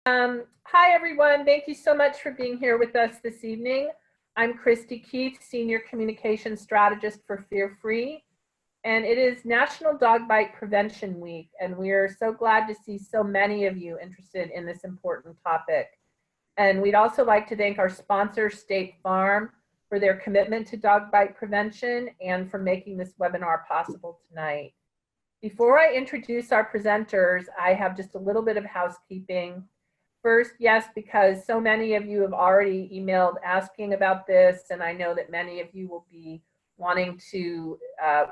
Hi, everyone. Thank you so much for being here with us this evening. I'm Christy Keith, Senior Communications Strategist for Fear Free, and it is National Dog Bite Prevention Week, and we are so glad to see so many of you interested in this important topic. And we'd also like to thank our sponsor, State Farm, for their commitment to dog bite prevention and for making this webinar possible tonight. Before I introduce our presenters, I have just a little bit of housekeeping. First, yes, because so many of you have already emailed asking about this, and I know that many of you will be wanting to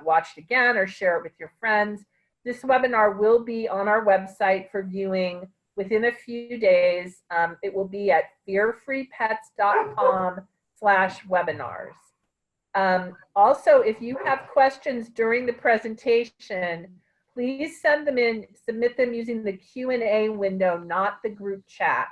watch it again or share it with your friends. This webinar will be on our website for viewing within a few days. It will be at fearfreepets.com/webinars. Also, if you have questions during the presentation, please submit them using the Q&A window, not the group chat.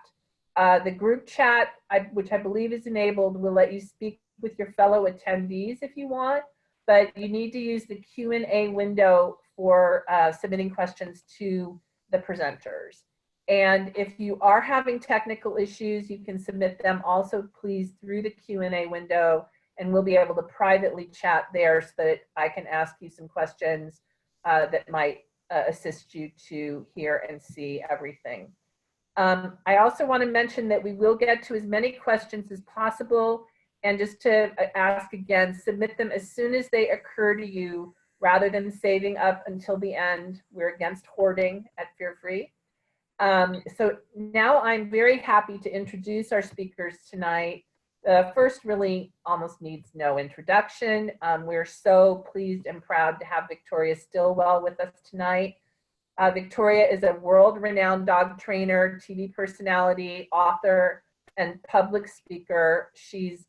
The group chat, which I believe is enabled, will let you speak with your fellow attendees if you want, but you need to use the Q&A window for submitting questions to the presenters. And if you are having technical issues, you can submit them also, please, through the Q&A window, and we'll be able to privately chat there so that I can ask you some questions that might assist you to hear and see everything. I also want to mention that we will get to as many questions as possible, and just to ask again, submit them as soon as they occur to you rather than saving up until the end. We're against hoarding at Fear Free. So now I'm very happy to introduce our speakers tonight. First really almost needs no introduction. We're so pleased and proud to have Victoria Stilwell with us tonight. Victoria is a world-renowned dog trainer, TV personality, author, and public speaker. She's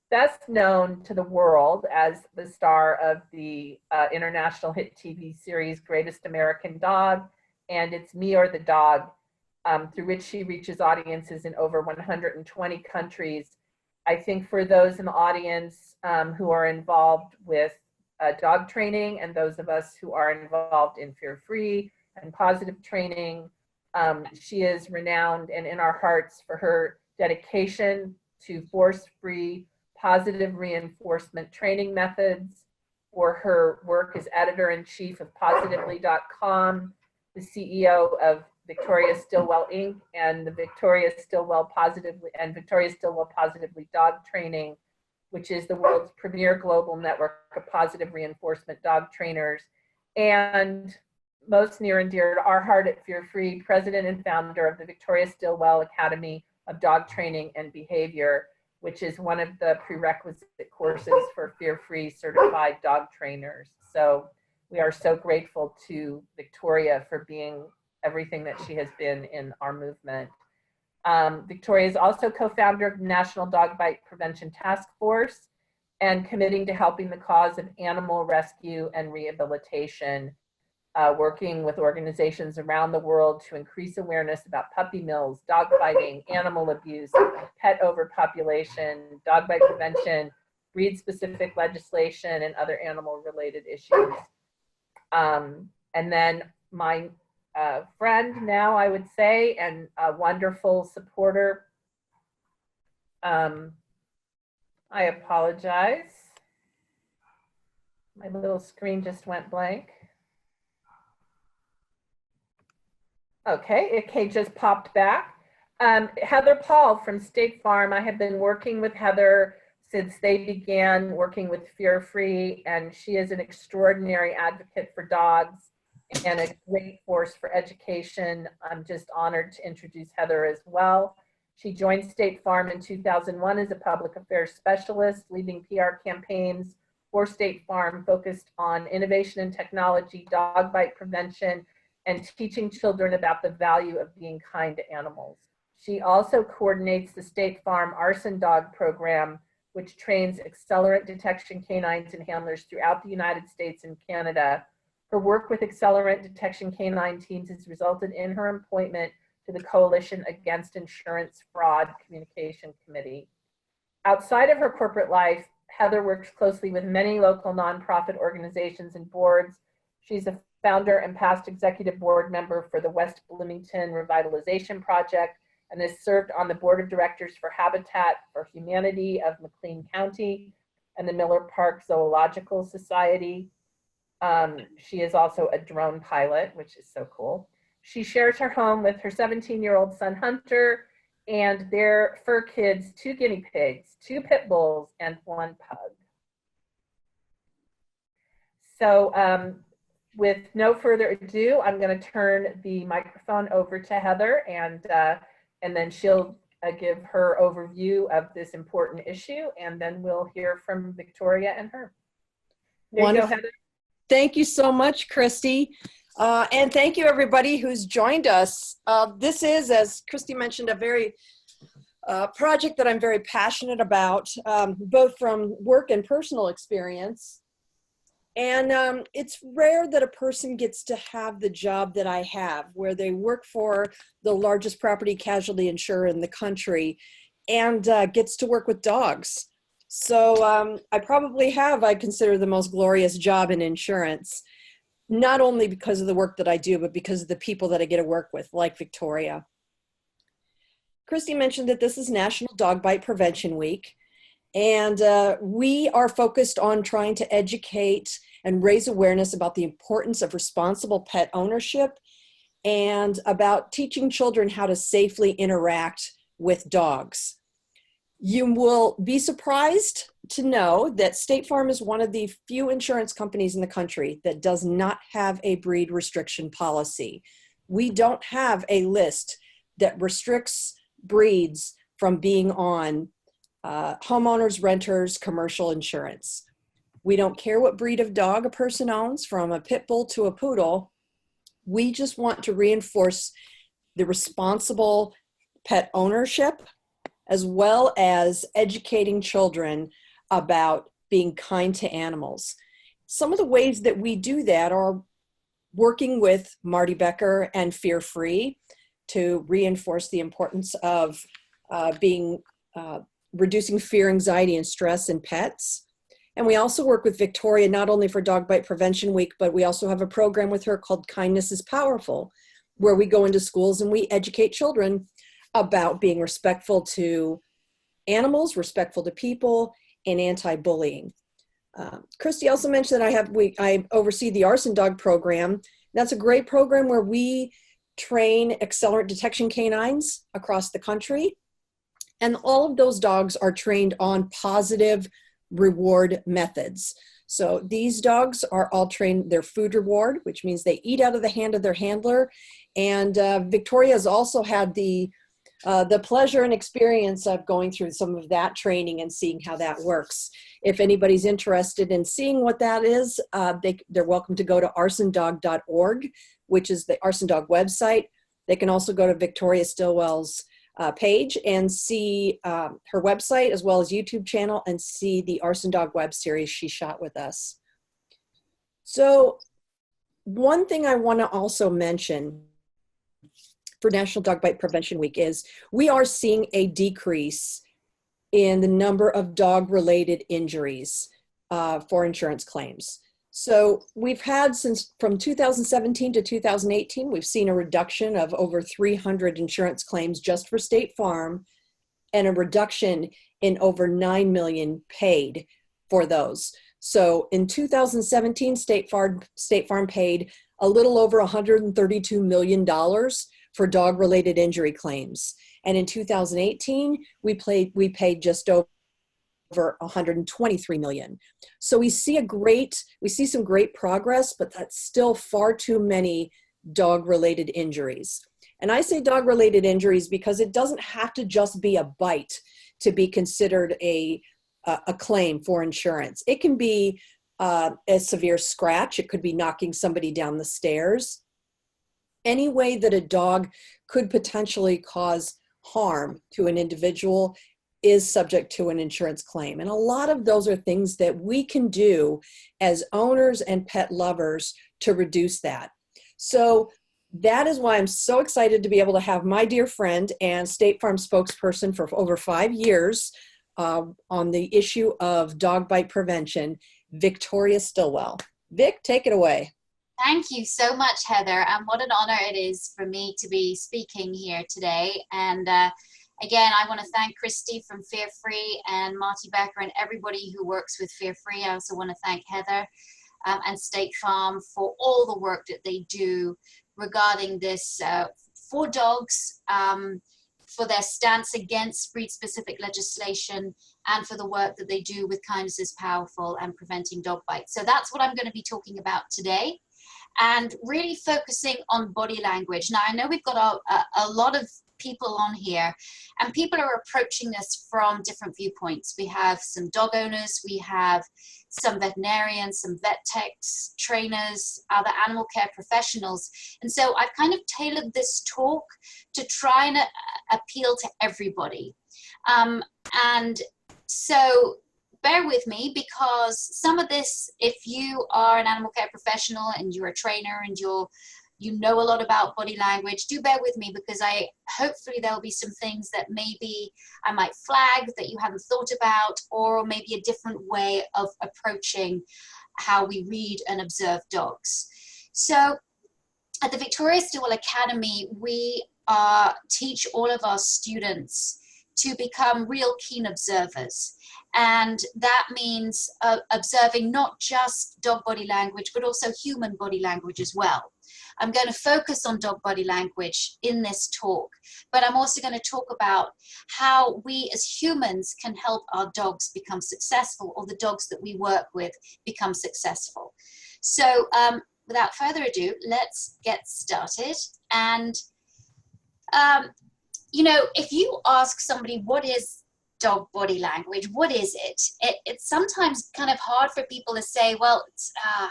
best known to the world as the star of the international hit TV series Greatest American Dog and It's Me or the Dog, through which she reaches audiences in over 120 countries. I think for those in the audience who are involved with dog training and those of us who are involved in Fear Free and positive training, she is renowned and in our hearts for her dedication to force-free positive reinforcement training methods, for her work as editor-in-chief of Positively.com, the CEO of Victoria Stilwell Inc. and the Victoria Stilwell Positively Dog Training, which is the world's premier global network of positive reinforcement dog trainers, and most near and dear to our heart at Fear Free, president and founder of the Victoria Stilwell Academy of Dog Training and Behavior, which is one of the prerequisite courses for Fear Free certified dog trainers. So we are so grateful to Victoria for being everything that she has been in our movement. Victoria is also co-founder of the National Dog Bite Prevention Task Force and committing to helping the cause of animal rescue and rehabilitation, working with organizations around the world to increase awareness about puppy mills, dog fighting, animal abuse, pet overpopulation, dog bite prevention, breed-specific legislation, and other animal-related issues. And then my friend now, I would say, and a wonderful supporter. I apologize. My little screen just went blank. Okay, just popped back. Heather Paul from State Farm. I have been working with Heather since they began working with Fear Free, and she is an extraordinary advocate for dogs and a great force for education. I'm just honored to introduce Heather as well. She joined State Farm in 2001 as a public affairs specialist, leading PR campaigns for State Farm focused on innovation and technology, dog bite prevention, and teaching children about the value of being kind to animals. She also coordinates the State Farm Arson Dog Program, which trains accelerant detection canines and handlers throughout the United States and Canada. Her work with accelerant detection canine teams has resulted in her appointment to the Coalition Against Insurance Fraud Communication Committee. Outside of her corporate life, Heather works closely with many local nonprofit organizations and boards. She's a founder and past executive board member for the West Bloomington Revitalization Project and has served on the board of directors for Habitat for Humanity of McLean County and the Miller Park Zoological Society. She is also a drone pilot, which is so cool. She shares her home with her 17-year-old son, Hunter, and their fur kids, 2 guinea pigs, 2 pit bulls, and 1 pug. So with no further ado, I'm going to turn the microphone over to Heather, and then she'll give her overview of this important issue, and then we'll hear from Victoria and her. There you go, Heather. Thank you so much, Christy. And thank you, everybody who's joined us. This is, as Christy mentioned, a very project that I'm very passionate about, both from work and personal experience. And it's rare that a person gets to have the job that I have, where they work for the largest property casualty insurer in the country and gets to work with dogs. So I consider the most glorious job in insurance, not only because of the work that I do, but because of the people that I get to work with, like Victoria. Christy mentioned that this is National Dog Bite Prevention Week. And we are focused on trying to educate and raise awareness about the importance of responsible pet ownership and about teaching children how to safely interact with dogs. You will be surprised to know that State Farm is one of the few insurance companies in the country that does not have a breed restriction policy. We don't have a list that restricts breeds from being on homeowners, renters, commercial insurance. We don't care what breed of dog a person owns, from a pit bull to a poodle. We just want to reinforce the responsible pet ownership, as well as educating children about being kind to animals. Some of the ways that we do that are working with Marty Becker and Fear Free to reinforce the importance of reducing fear, anxiety, and stress in pets. And we also work with Victoria, not only for Dog Bite Prevention Week, but we also have a program with her called Kindness is Powerful, where we go into schools and we educate children about being respectful to animals, respectful to people, and anti-bullying. Christy also mentioned that I oversee the Arson Dog program. That's a great program where we train accelerant detection canines across the country. And all of those dogs are trained on positive reward methods. So these dogs are all trained their food reward, which means they eat out of the hand of their handler. And Victoria has also had the pleasure and experience of going through some of that training and seeing how that works. If anybody's interested in seeing what that is, they're welcome to go to arsondog.org, which is the Arson Dog website. They can also go to Victoria Stilwell's page and see her website, as well as YouTube channel, and see the Arson Dog web series she shot with us. So one thing I want to also mention for National Dog Bite Prevention Week is we are seeing a decrease in the number of dog-related injuries for insurance claims. So we've had, from 2017 to 2018, we've seen a reduction of over 300 insurance claims just for State Farm, and a reduction in over 9 million paid for those. So in 2017, State Farm paid a little over $132 million for dog-related injury claims. And in 2018, we paid just over 123 million. So we see some great progress, but that's still far too many dog-related injuries. And I say dog-related injuries because it doesn't have to just be a bite to be considered a claim for insurance. It can be a severe scratch. It could be knocking somebody down the stairs. Any way that a dog could potentially cause harm to an individual is subject to an insurance claim. And a lot of those are things that we can do as owners and pet lovers to reduce that. So that is why I'm so excited to be able to have my dear friend and State Farm spokesperson for over 5 years on the issue of dog bite prevention, Victoria Stilwell. Vic, take it away. Thank you so much, Heather. And what an honor it is for me to be speaking here today. And again, I want to thank Christy from Fear Free and Marty Becker and everybody who works with Fear Free. I also want to thank Heather and State Farm for all the work that they do regarding this for dogs, for their stance against breed-specific legislation, and for the work that they do with Kindness is Powerful and preventing dog bites. So that's what I'm going to be talking about today, and really focusing on body language. Now, I know we've got a lot of people on here, and people are approaching this from different viewpoints. We have some dog owners, we have some veterinarians, some vet techs, trainers, other animal care professionals. And so I've kind of tailored this talk to try and appeal to everybody. And so bear with me, because some of this, if you are an animal care professional and you're a trainer and you know a lot about body language, do bear with me, because hopefully there'll be some things that maybe I might flag that you haven't thought about, or maybe a different way of approaching how we read and observe dogs. So at the Victoria Stilwell Academy, we teach all of our students to become real keen observers. And that means observing not just dog body language, but also human body language as well. I'm going to focus on dog body language in this talk, but I'm also going to talk about how we as humans can help our dogs become successful, or the dogs that we work with become successful. So without further ado, let's get started. And you know, if you ask somebody, what is dog body language, what is it? It's sometimes kind of hard for people to say, well, it's, I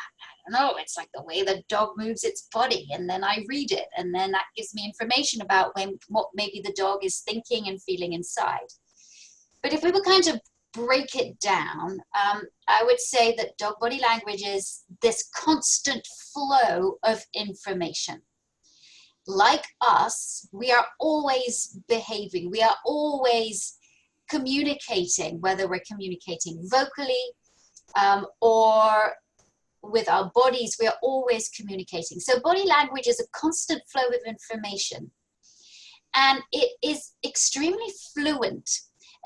don't know, it's like the way the dog moves its body, and then I read it, and then that gives me information about what maybe the dog is thinking and feeling inside. But if we were kind of break it down, I would say that dog body language is this constant flow of information. Like us, we are always behaving, we are always communicating, whether we're communicating vocally or with our bodies, we are always communicating. So body language is a constant flow of information, and it is extremely fluent,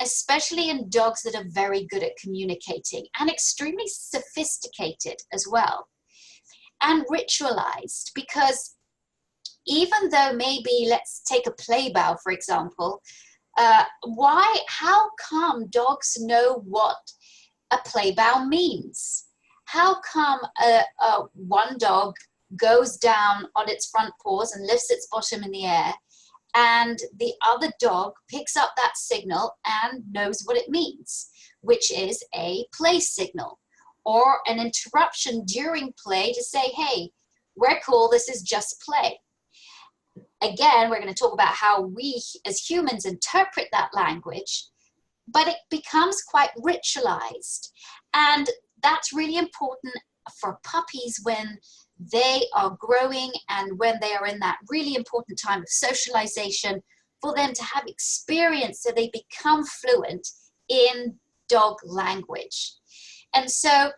especially in dogs that are very good at communicating, and extremely sophisticated as well, and ritualized, because even though maybe, let's take a play bow, for example, how come dogs know what a play bow means? How come one dog goes down on its front paws and lifts its bottom in the air, and the other dog picks up that signal and knows what it means, which is a play signal, or an interruption during play to say, hey, we're cool, this is just play. Again, we're going to talk about how we as humans interpret that language, but it becomes quite ritualized. And that's really important for puppies when they are growing and when they are in that really important time of socialization, for them to have experience so they become fluent in dog language. And so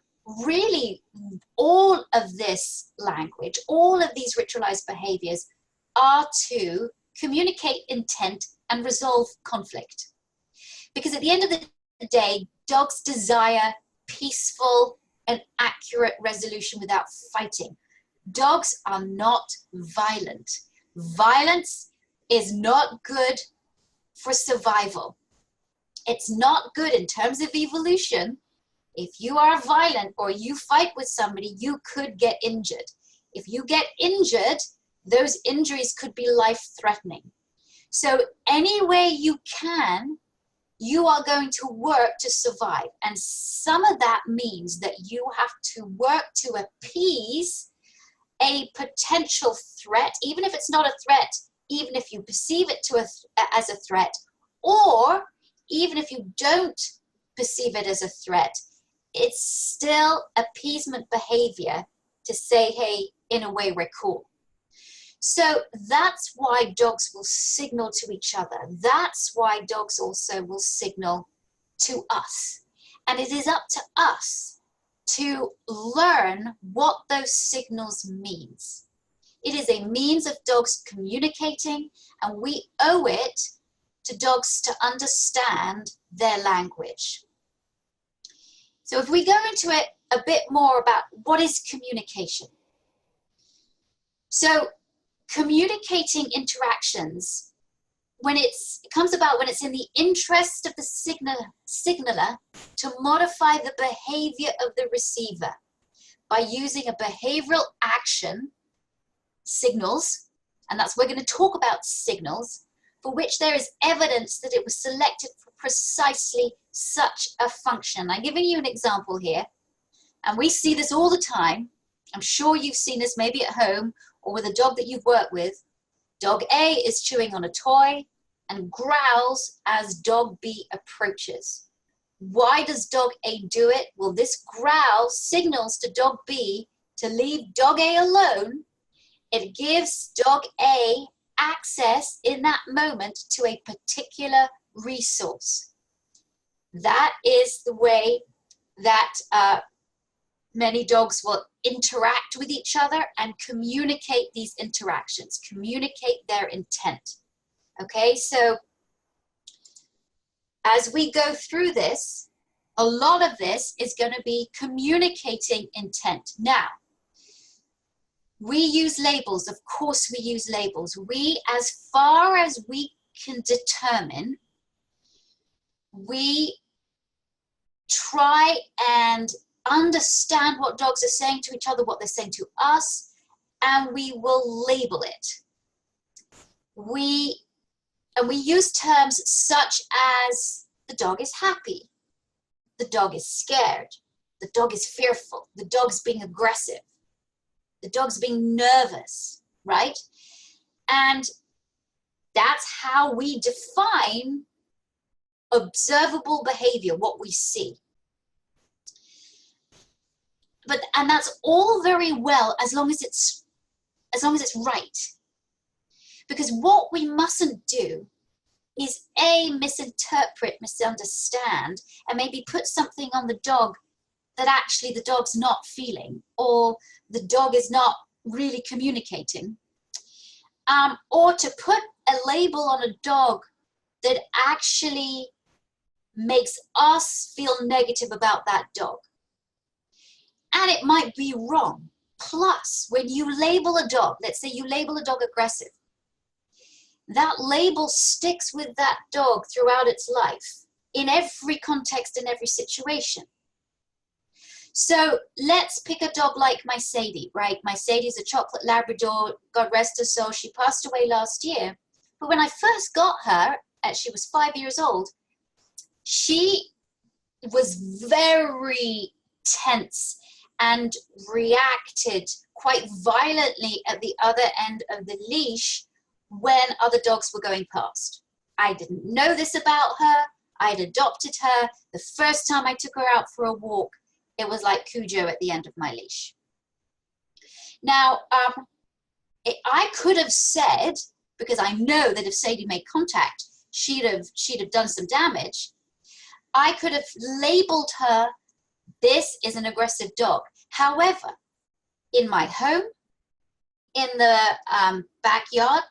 really all of this language, all of these ritualized behaviors are to communicate intent and resolve conflict. Because at the end of the day, dogs desire peaceful and accurate resolution without fighting. Dogs are not violent. Violence is not good for survival. It's not good in terms of evolution. If you are violent or you fight with somebody, you could get injured. If you get injured, those injuries could be life-threatening. So any way you can, you are going to work to survive. And some of that means that you have to work to appease a potential threat, even if it's not a threat, even if you perceive it as a threat, or even if you don't perceive it as a threat, it's still appeasement behavior to say, hey, in a way, we're cool. So that's why dogs will signal to each other. That's why dogs also will signal to us. And it is up to us to learn what those signals means. It is a means of dogs communicating, and we owe it to dogs to understand their language. So if we go into it a bit more about what is communication. So communicating interactions, when it comes about when it's in the interest of the signaler to modify the behavior of the receiver by using a behavioral action, signals, and that's we're going to talk about signals, for which there is evidence that it was selected for precisely such a function. I'm giving you an example here, and we see this all the time. I'm sure you've seen this maybe at home or with a dog that you've worked with. Dog A is chewing on a toy and growls as dog B approaches. Why does dog A do it? Well, this growl signals to dog B to leave dog A alone. It gives dog A access in that moment to a particular resource. That is the way that many dogs will interact with each other and communicate these interactions, communicate their intent. Okay, so as we go through this, a lot of this is going to be communicating intent. Now, we use labels. Of course we use labels. We, as far as we can determine, we try and understand what dogs are saying to each other, what they're saying to us, and we will label it. We use terms such as the dog is happy, the dog is scared, the dog is fearful, the dog's being aggressive, the dog's being nervous, right? And that's how we define observable behavior, what we see. And that's all very well as long as it's right. Because what we mustn't do is A, misinterpret, misunderstand, and maybe put something on the dog that actually the dog's not feeling, or the dog is not really communicating. Or to put a label on a dog that actually makes us feel negative about that dog. And it might be wrong. Plus, when you label a dog, let's say you label a dog aggressive, that label sticks with that dog throughout its life, in every context, in every situation. So let's pick a dog like my Sadie, right? My Sadie's a chocolate Labrador, God rest her soul. She passed away last year. But when I first got her, she was 5 years old, she was very tense and reacted quite violently at the other end of the leash when other dogs were going past. I didn't know this about her. I'd adopted her. The first time I took her out for a walk, it was like Cujo at the end of my leash. Now, I could have said, because I know that if Sadie made contact, she'd have done some damage. I could have labeled her, this is an aggressive dog. However, in my home, in the backyard,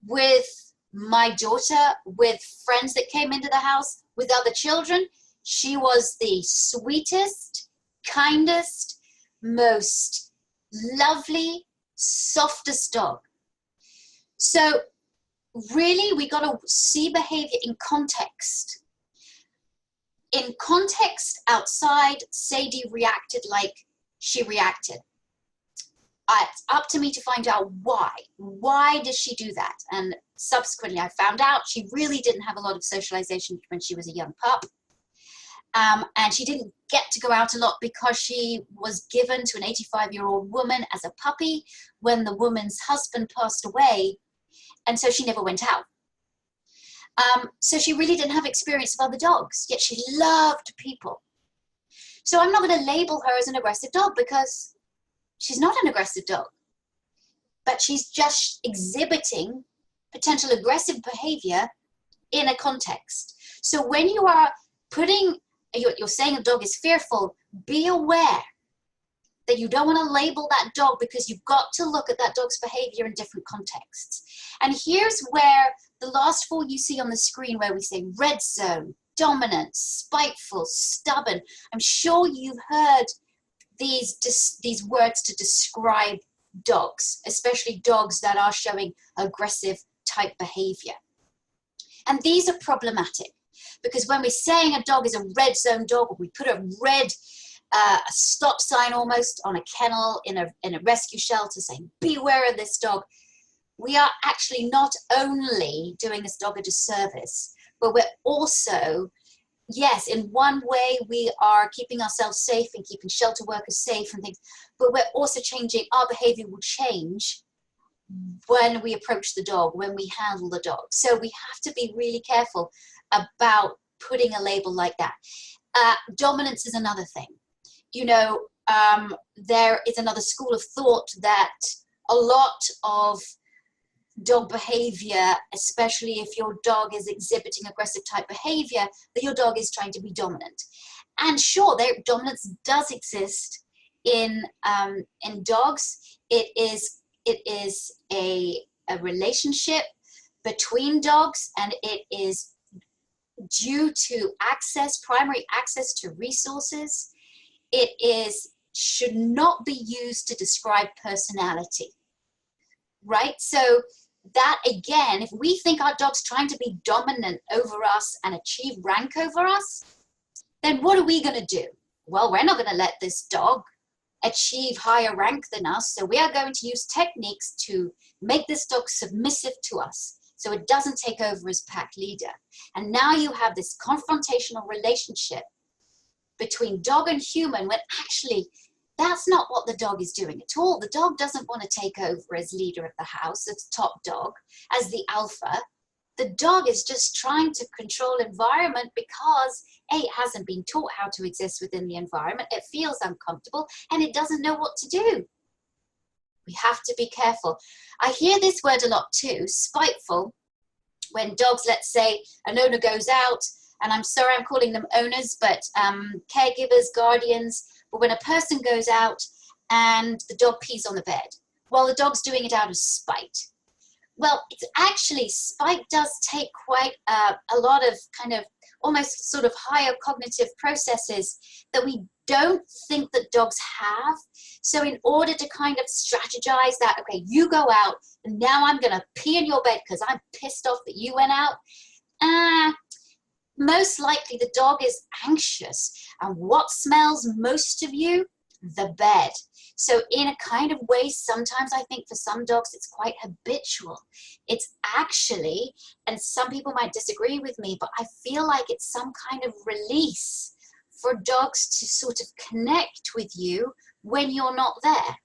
with my daughter, with friends that came into the house, with other children, she was the sweetest, kindest, most lovely, softest dog. So really, we got to see behavior in context. In context outside, Sadie reacted like she reacted. It's up to me to find out why. Why does she do that? And subsequently, I found out she really didn't have a lot of socialization when she was a young pup. And she didn't get to go out a lot because she was given to an 85-year-old woman as a puppy when the woman's husband passed away. And so she never went out. So she really didn't have experience of other dogs, yet she loved people. So I'm not going to label her as an aggressive dog because she's not an aggressive dog, but she's just exhibiting potential aggressive behavior in a context. So when you are putting you're saying a dog is fearful, be aware that you don't want to label that dog, because you've got to look at that dog's behavior in different contexts. And here's where the last four you see on the screen, where we say red zone, dominant, spiteful, stubborn. I'm sure you've heard these words to describe dogs, especially dogs that are showing aggressive type behavior. And these are problematic, because when we're saying a dog is a red zone dog, or we put a red a stop sign almost on a kennel in a rescue shelter saying, beware of this dog, we are actually not only doing this dog a disservice, but we're also, yes, in one way we are keeping ourselves safe and keeping shelter workers safe and things, but we're also changing, our behavior will change when we approach the dog, when we handle the dog. So we have to be really careful about putting a label like that. Dominance is another thing. You know, there is another school of thought that a lot of dog behavior, especially if your dog is exhibiting aggressive type behavior, that your dog is trying to be dominant. And sure, dominance does exist in dogs. It is a relationship between dogs, and it is due to primary access to resources. It should not be used to describe personality, right? So that, again, if we think our dog's trying to be dominant over us and achieve rank over us, then what are we going to do? Well, we're not going to let this dog achieve higher rank than us, so we are going to use techniques to make this dog submissive to us, so it doesn't take over as pack leader. And now you have this confrontational relationship between dog and human, when actually that's not what the dog is doing at all. The dog doesn't want to take over as leader of the house, as top dog, as the alpha. The dog is just trying to control environment because it hasn't been taught how to exist within the environment. It feels uncomfortable and it doesn't know what to do. We have to be careful. I hear this word a lot too, spiteful, when dogs, let's say an owner goes out, and I'm sorry I'm calling them owners, but caregivers, guardians, but when a person goes out and the dog pees on the bed, well, the dog's doing it out of spite. Well, it's actually, spite does take quite a lot of kind of almost sort of higher cognitive processes that we don't think that dogs have. So in order to kind of strategize that, okay, you go out and now I'm going to pee in your bed because I'm pissed off that you went out. Most likely the dog is anxious. And what smells most of you? The bed. So in a kind of way, sometimes I think for some dogs, it's quite habitual. It's actually, and some people might disagree with me, but I feel like it's some kind of release for dogs to sort of connect with you when you're not there.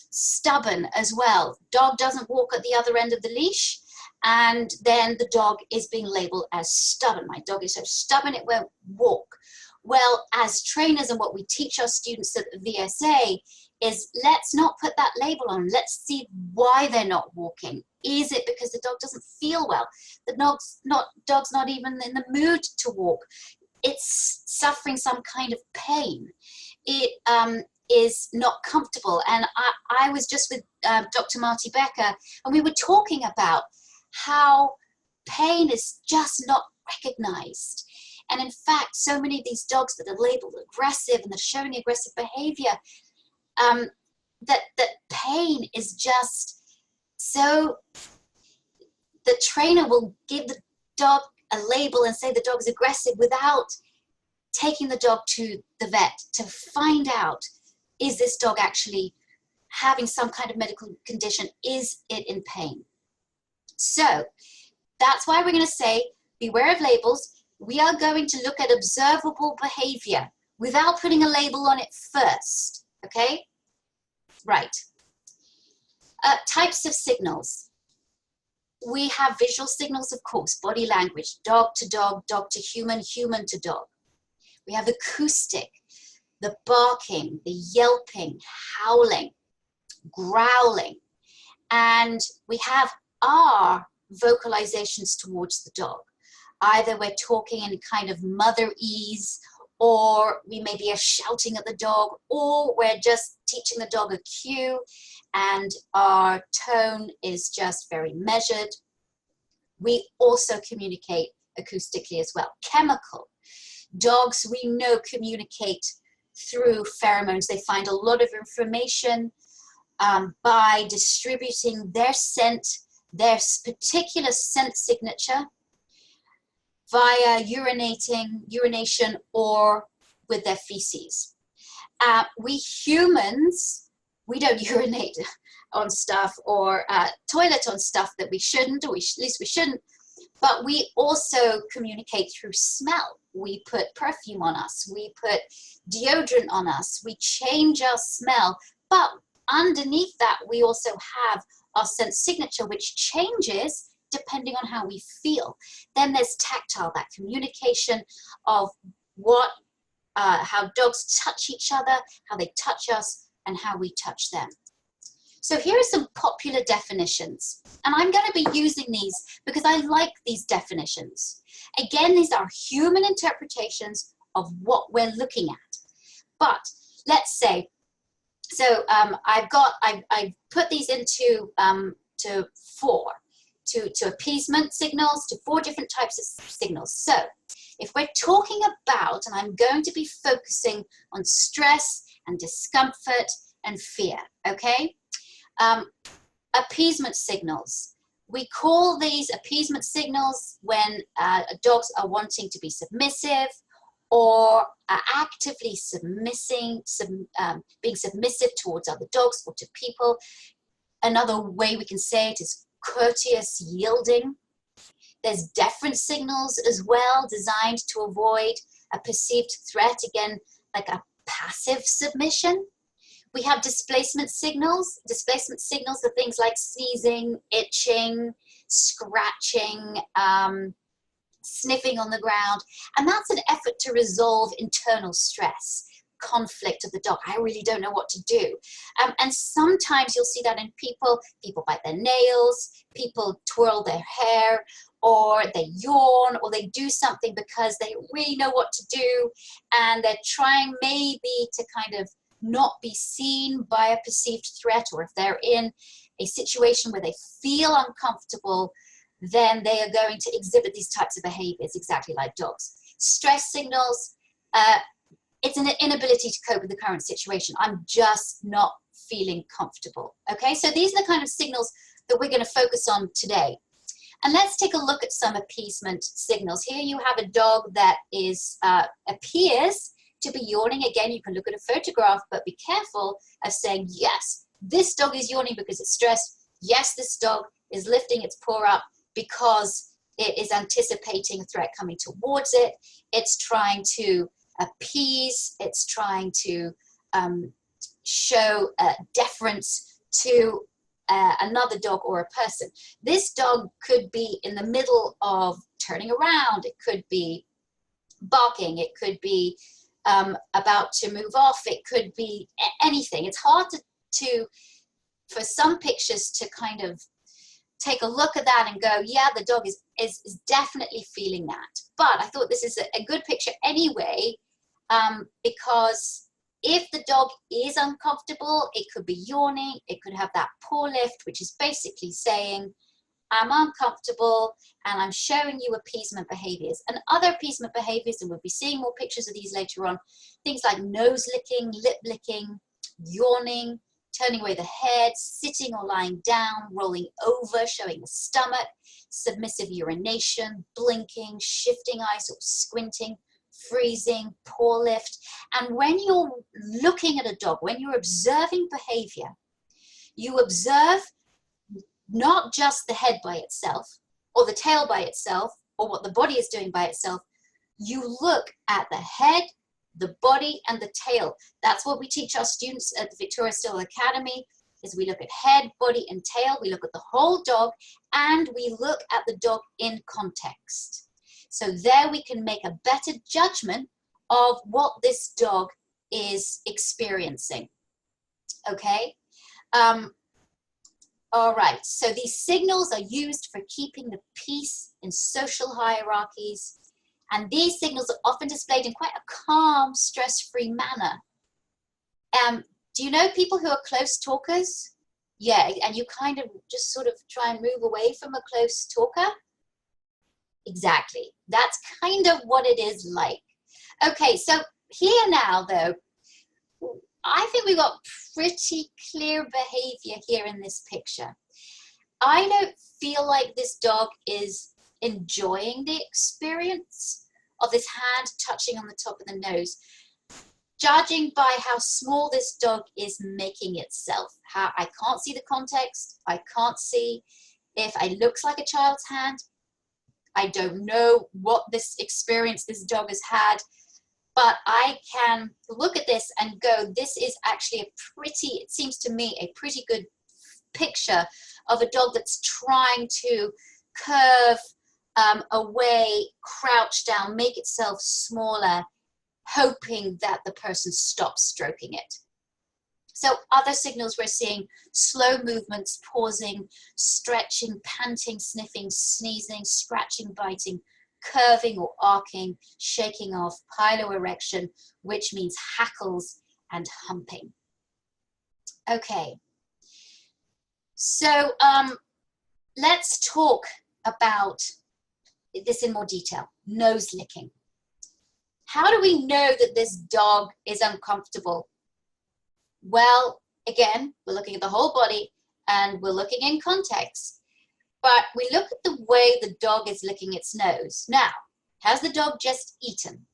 Stubborn as well. Dog doesn't walk at the other end of the leash, and then the dog is being labeled as stubborn. My dog is so stubborn it won't walk. Well, as trainers, and what we teach our students at the VSA is, let's not put that label on. Let's see why they're not walking. Is it because the dog doesn't feel well? The dog's not even in the mood to walk. It's suffering some kind of pain. It is not comfortable. And I was just with Dr. Marty Becker, and we were talking about how pain is just not recognized. And in fact, so many of these dogs that are labeled aggressive and they're showing aggressive behavior, that pain is just so, the trainer will give the dog a label and say the dog's aggressive without taking the dog to the vet to find out, is this dog actually having some kind of medical condition? Is it in pain? So that's why we're going to say, beware of labels. We are going to look at observable behavior without putting a label on it first, okay? Right. Types of signals. We have visual signals, of course, body language, dog to human, human to dog. We have acoustic, the barking, the yelping, howling, growling, and we have our vocalizations towards the dog. Either we're talking in kind of motherese, or we maybe are shouting at the dog, or we're just teaching the dog a cue and our tone is just very measured. We also communicate acoustically as well. Chemical. Dogs, we know, communicate through pheromones. They find a lot of information by distributing their scent, their particular scent signature, via urination, or with their feces. We humans, we don't urinate on stuff or toilet on stuff that we shouldn't, or at least we shouldn't, but we also communicate through smell. We put perfume on us, we put deodorant on us, we change our smell, but underneath that we also have our scent signature, which changes depending on how we feel. Then there's tactile, that communication of how dogs touch each other, how they touch us, and how we touch them. So here are some popular definitions, and I'm going to be using these because I like these definitions. Again, these are human interpretations of what we're looking at. But let's say, so I've put these into to appeasement signals, to 4 different types of signals. So if we're talking about, and I'm going to be focusing on stress and discomfort and fear, okay? Appeasement signals. We call these appeasement signals when dogs are wanting to be submissive or are actively being submissive towards other dogs or to people. Another way we can say it is courteous yielding. There's deference signals as well, designed to avoid a perceived threat, again, like a passive submission. We have displacement signals. Displacement signals are things like sneezing, itching, scratching, sniffing on the ground. And that's an effort to resolve internal stress, conflict of the dog. I really don't know what to do. And sometimes you'll see that in people. People bite their nails, people twirl their hair, or they yawn, or they do something because they really know what to do, and they're trying maybe to kind of not be seen by a perceived threat, or if they're in a situation where they feel uncomfortable, then they are going to exhibit these types of behaviors, exactly like dogs. Stress signals, it's an inability to cope with the current situation. I'm just not feeling comfortable. Okay, so these are the kind of signals that we're going to focus on today. And let's take a look at some appeasement signals. Here you have a dog that appears to be yawning. Again, you can look at a photograph, but be careful of saying, yes, this dog is yawning because it's stressed. Yes, this dog is lifting its paw up because it is anticipating a threat coming towards it. It's trying to appease. It's trying to show deference to another dog or a person. This dog could be in the middle of turning around. It could be barking. It could be about to move off. It could be anything. It's hard for some pictures to kind of take a look at that and go, yeah, the dog is definitely feeling that. But I thought this is a good picture anyway, because if the dog is uncomfortable, it could be yawning, it could have that paw lift, which is basically saying, I'm uncomfortable and I'm showing you appeasement behaviors. And other appeasement behaviors, and we'll be seeing more pictures of these later on, things like nose licking, lip licking, yawning, turning away the head, sitting or lying down, rolling over, showing the stomach, submissive urination, blinking, shifting eyes or squinting, freezing, paw lift. And when you're looking at a dog, when you're observing behavior, you observe not just the head by itself, or the tail by itself, or what the body is doing by itself. You look at the head, the body, and the tail. That's what we teach our students at the Victoria Stilwell Academy, is we look at head, body, and tail. We look at the whole dog, and we look at the dog in context. So there we can make a better judgment of what this dog is experiencing. Okay? All right, so these signals are used for keeping the peace in social hierarchies, and these signals are often displayed in quite a calm, stress-free manner. Do you know people who are close talkers? Yeah, and you kind of just sort of try and move away from a close talker? Exactly, that's kind of what it is like. Okay, so here now though, I think we've got pretty clear behavior here in this picture. I don't feel like this dog is enjoying the experience of this hand touching on the top of the nose, judging by how small this dog is making itself. How I can't see the context. I can't see if it looks like a child's hand. I don't know what this experience this dog has had. But I can look at this and go, this is actually it seems to me, a pretty good picture of a dog that's trying to curve away, crouch down, make itself smaller, hoping that the person stops stroking it. So other signals we're seeing: slow movements, pausing, stretching, panting, sniffing, sneezing, scratching, biting, curving or arcing, shaking off, piloerection, which means hackles, and humping. Okay, so let's talk about this in more detail. Nose licking. How do we know that this dog is uncomfortable? Well, again, we're looking at the whole body and we're looking in context. But we look at the way the dog is licking its nose. Now, has the dog just eaten?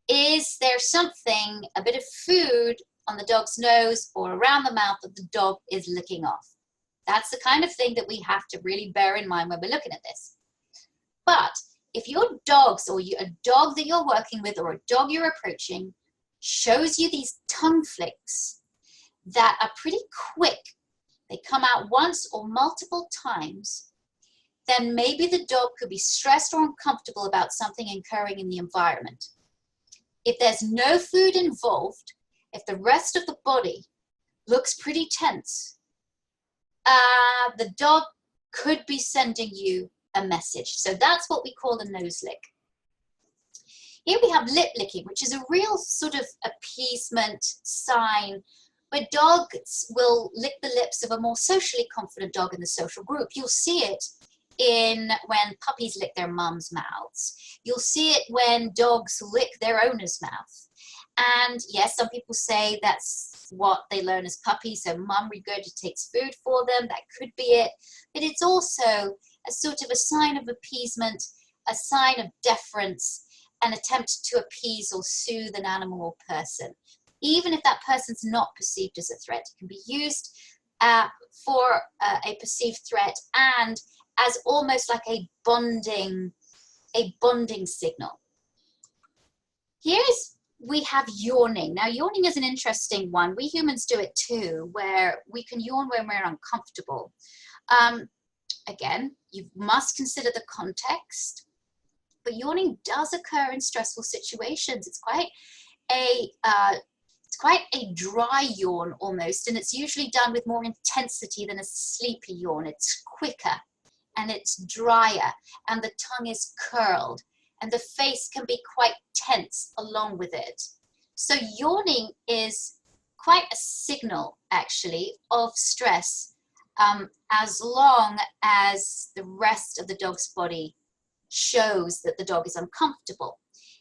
Is there something, a bit of food on the dog's nose or around the mouth that the dog is licking off? That's the kind of thing that we have to really bear in mind when we're looking at this. But if your dogs or a dog that you're working with or a dog you're approaching shows you these tongue flicks that are pretty quick, they come out once or multiple times, then maybe the dog could be stressed or uncomfortable about something occurring in the environment. If there's no food involved, if the rest of the body looks pretty tense, the dog could be sending you a message. So that's what we call a nose lick. Here we have lip licking, which is a real sort of appeasement sign where dogs will lick the lips of a more socially confident dog in the social group. You'll see it when puppies lick their mums' mouths. You'll see it when dogs lick their owner's mouth. And yes, some people say that's what they learn as puppies, so mum regurgitates food for them. That could be it. But it's also a sort of a sign of appeasement, a sign of deference, an attempt to appease or soothe an animal or person. Even if that person's not perceived as a threat, it can be used for a perceived threat and as almost like a bonding signal. We have yawning. Now, yawning is an interesting one. We humans do it too, where we can yawn when we're uncomfortable. Again, you must consider the context, but yawning does occur in stressful situations. It's quite a dry yawn almost, and it's usually done with more intensity than a sleepy yawn. It's quicker and it's drier and the tongue is curled and the face can be quite tense along with it. So yawning is quite a signal actually of stress, as long as the rest of the dog's body shows that the dog is uncomfortable.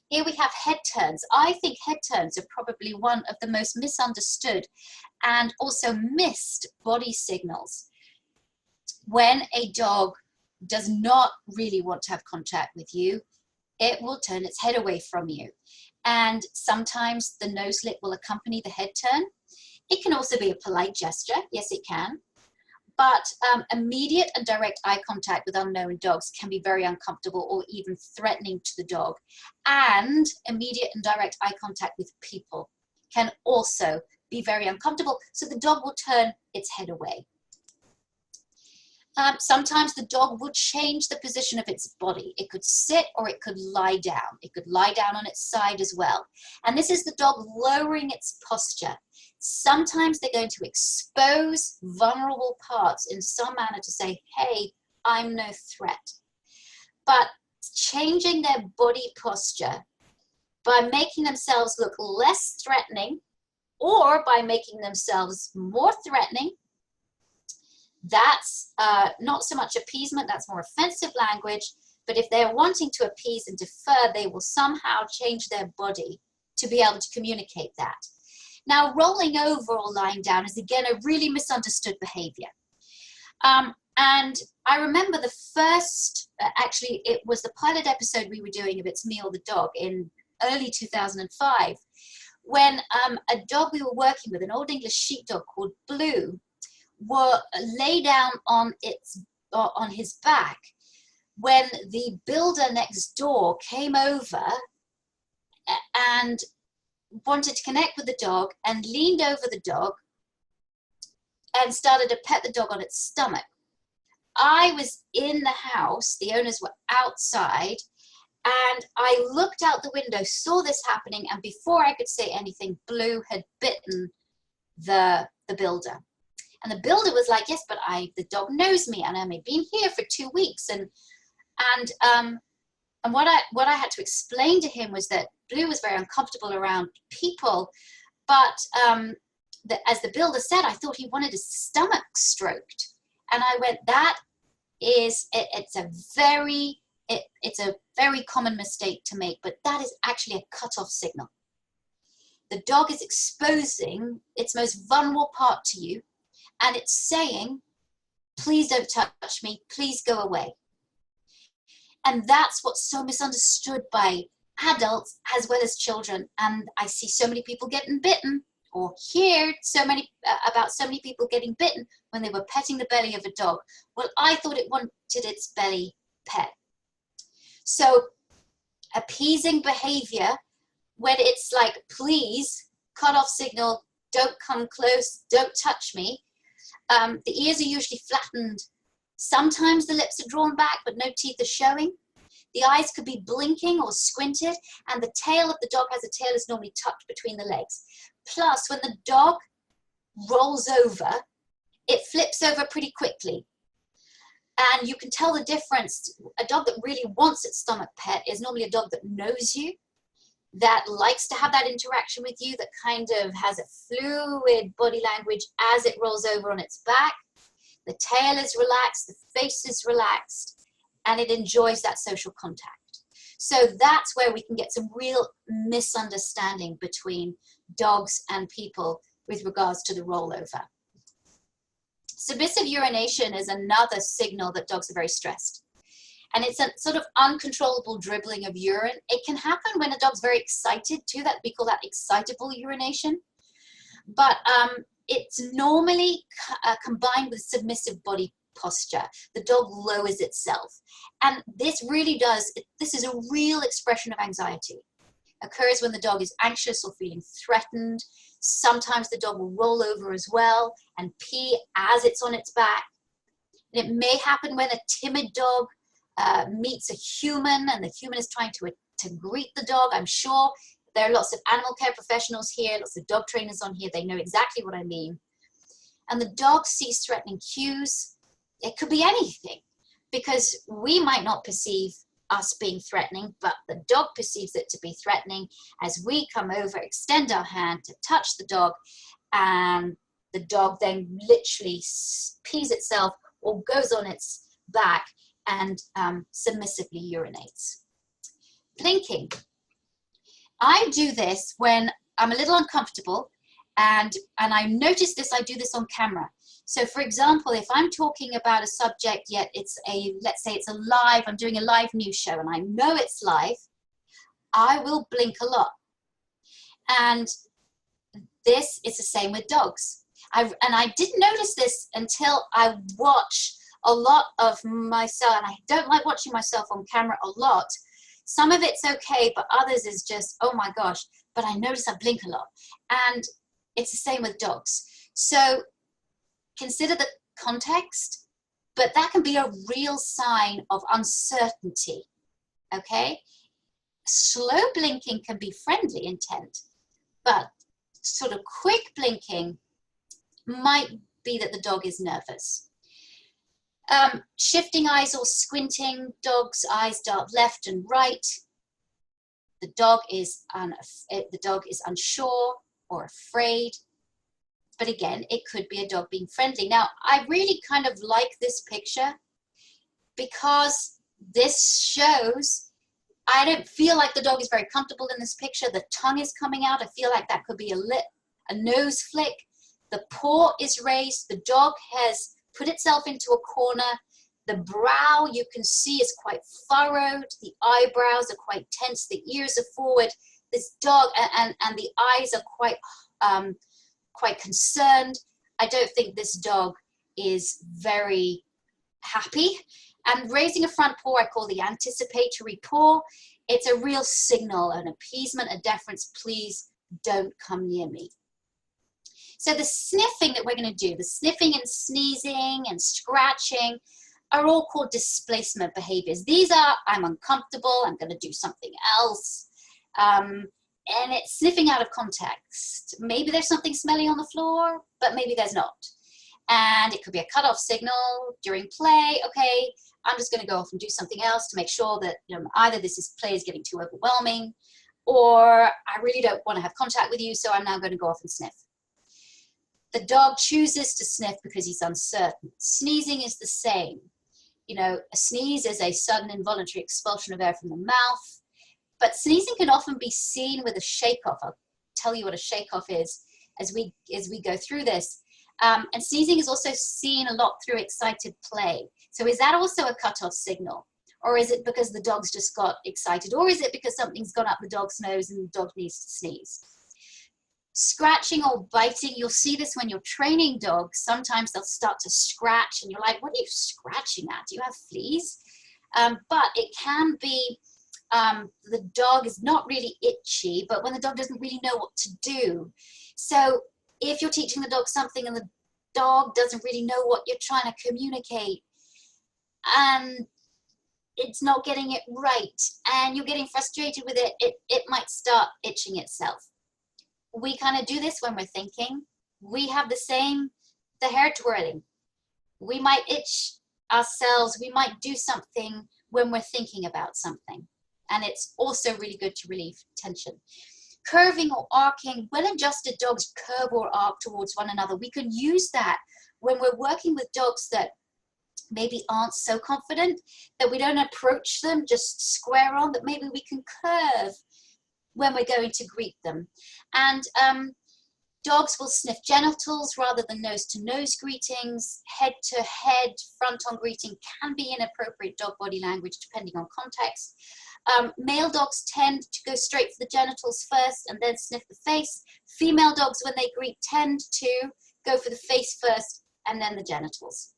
Here we have head turns. I think head turns are probably one of the most misunderstood and also missed body signals. When a dog does not really want to have contact with you, it will turn its head away from you. And sometimes the nose lick will accompany the head turn. It can also be a polite gesture. Yes, it can. But immediate and direct eye contact with unknown dogs can be very uncomfortable or even threatening to the dog. And immediate and direct eye contact with people can also be very uncomfortable. So the dog will turn its head away. Sometimes the dog will change the position of its body. It could sit or it could lie down. It could lie down on its side as well. And this is the dog lowering its posture. Sometimes they're going to expose vulnerable parts in some manner to say, hey, I'm no threat. But changing their body posture by making themselves look less threatening or by making themselves more threatening, that's not so much appeasement, that's more offensive language. But if they're wanting to appease and defer, they will somehow change their body to be able to communicate that. Now, rolling over or lying down is, again, a really misunderstood behavior. And I remember the first, actually, it was the pilot episode we were doing of It's Me or the Dog in early 2005, when a dog we were working with, an old English sheepdog called Blue, lay down on his back when the builder next door came over and wanted to connect with the dog and leaned over the dog and started to pet the dog on its stomach. I was in the house, the owners were outside, and I looked out the window, saw this happening, and before I could say anything, Blue had bitten the builder. And the builder was like, yes, but the dog knows me, and I've been here for 2 weeks. And what I had to explain to him was that Blue was very uncomfortable around people, but as the builder said, I thought he wanted his stomach stroked. And I went, it's a very common mistake to make, but that is actually a cutoff signal. The dog is exposing its most vulnerable part to you, and it's saying, please don't touch me, please go away. And that's what's so misunderstood by adults as well as children. And I see so many people getting bitten, or hear about so many people getting bitten when they were petting the belly of a dog. Well, I thought it wanted its belly pet. So appeasing behavior, when it's like, please, cut off signal, don't come close, don't touch me. The ears are usually flattened. Sometimes the lips are drawn back, but no teeth are showing. The eyes could be blinking or squinted, and the tail, if the dog has a tail, is normally tucked between the legs. Plus, when the dog rolls over, it flips over pretty quickly. And you can tell the difference. A dog that really wants its stomach pet is normally a dog that knows you, that likes to have that interaction with you, that kind of has a fluid body language as it rolls over on its back. The tail is relaxed, the face is relaxed, and it enjoys that social contact. So that's where we can get some real misunderstanding between dogs and people with regards to the rollover. Submissive urination is another signal that dogs are very stressed. And it's a sort of uncontrollable dribbling of urine. It can happen when a dog's very excited too. We call that excitable urination. But it's normally combined with submissive body posture. The dog lowers itself. And this is a real expression of anxiety. Occurs when the dog is anxious or feeling threatened. Sometimes the dog will roll over as well and pee as it's on its back. And it may happen when a timid dog meets a human and the human is trying to greet the dog. I'm sure there are lots of animal care professionals here, lots of dog trainers on here. They know exactly what I mean. And the dog sees threatening cues. It could be anything, because we might not perceive us being threatening, but the dog perceives it to be threatening as we come over, extend our hand to touch the dog, and the dog then literally pees itself or goes on its back and submissively urinates. Blinking. I do this when I'm a little uncomfortable, and I notice this, I do this on camera. So for example, if I'm talking about a subject, yet let's say it's a live, I'm doing a live news show and I know it's live, I will blink a lot. And this is the same with dogs. And I didn't notice this until I watch a lot of myself, and I don't like watching myself on camera a lot. Some of it's okay, but others is just, oh my gosh, but I notice I blink a lot. And it's the same with dogs. So consider the context, but that can be a real sign of uncertainty, okay? Slow blinking can be friendly intent, but sort of quick blinking might be that the dog is nervous. Shifting eyes or squinting, dog's eyes dart left and right. The dog is unsure or afraid. But again, it could be a dog being friendly. Now, I really kind of like this picture because this shows, I don't feel like the dog is very comfortable in this picture. The tongue is coming out. I feel like that could be a nose flick. The paw is raised. The dog has put itself into a corner. The brow, you can see, is quite furrowed. The eyebrows are quite tense. The ears are forward. This dog, and the eyes are quite concerned. I don't think this dog is very happy. And raising a front paw, I call the anticipatory paw. It's a real signal, an appeasement, a deference. Please don't come near me. So the sniffing that we're going to do, the sniffing and sneezing and scratching, are all called displacement behaviors. These are, I'm uncomfortable, I'm going to do something else. And it's sniffing out of context. Maybe there's something smelly on the floor, but maybe there's not. And it could be a cutoff signal during play. Okay, I'm just going to go off and do something else to make sure that, you know, either play is getting too overwhelming, or I really don't want to have contact with you, so I'm now going to go off and sniff. The dog chooses to sniff because he's uncertain. Sneezing is the same. You know, a sneeze is a sudden involuntary expulsion of air from the mouth, but sneezing can often be seen with a shake-off. I'll tell you what a shake-off is as we go through this. And sneezing is also seen a lot through excited play. So is that also a cutoff signal? Or is it because the dog's just got excited? Or is it because something's gone up the dog's nose and the dog needs to sneeze? Scratching or biting, you'll see this when you're training dogs. Sometimes they'll start to scratch and you're like, what are you scratching at? Do you have fleas? But it can be the dog is not really itchy, but when the dog doesn't really know what to do. So if you're teaching the dog something and the dog doesn't really know what you're trying to communicate, and it's not getting it right, and you're getting frustrated with it, it might start itching itself. We kind of do this when we're thinking. We have the hair twirling. We might itch ourselves. We might do something when we're thinking about something. And it's also really good to relieve tension. Curving or arcing, well-adjusted dogs curve or arc towards one another. We can use that when we're working with dogs that maybe aren't so confident, that we don't approach them just square on, but maybe we can curve when we're going to greet them. And dogs will sniff genitals rather than nose-to-nose greetings. Head-to-head, front-on greeting can be inappropriate dog body language depending on context. Male dogs tend to go straight for the genitals first and then sniff the face. Female dogs, when they greet, tend to go for the face first and then the genitals.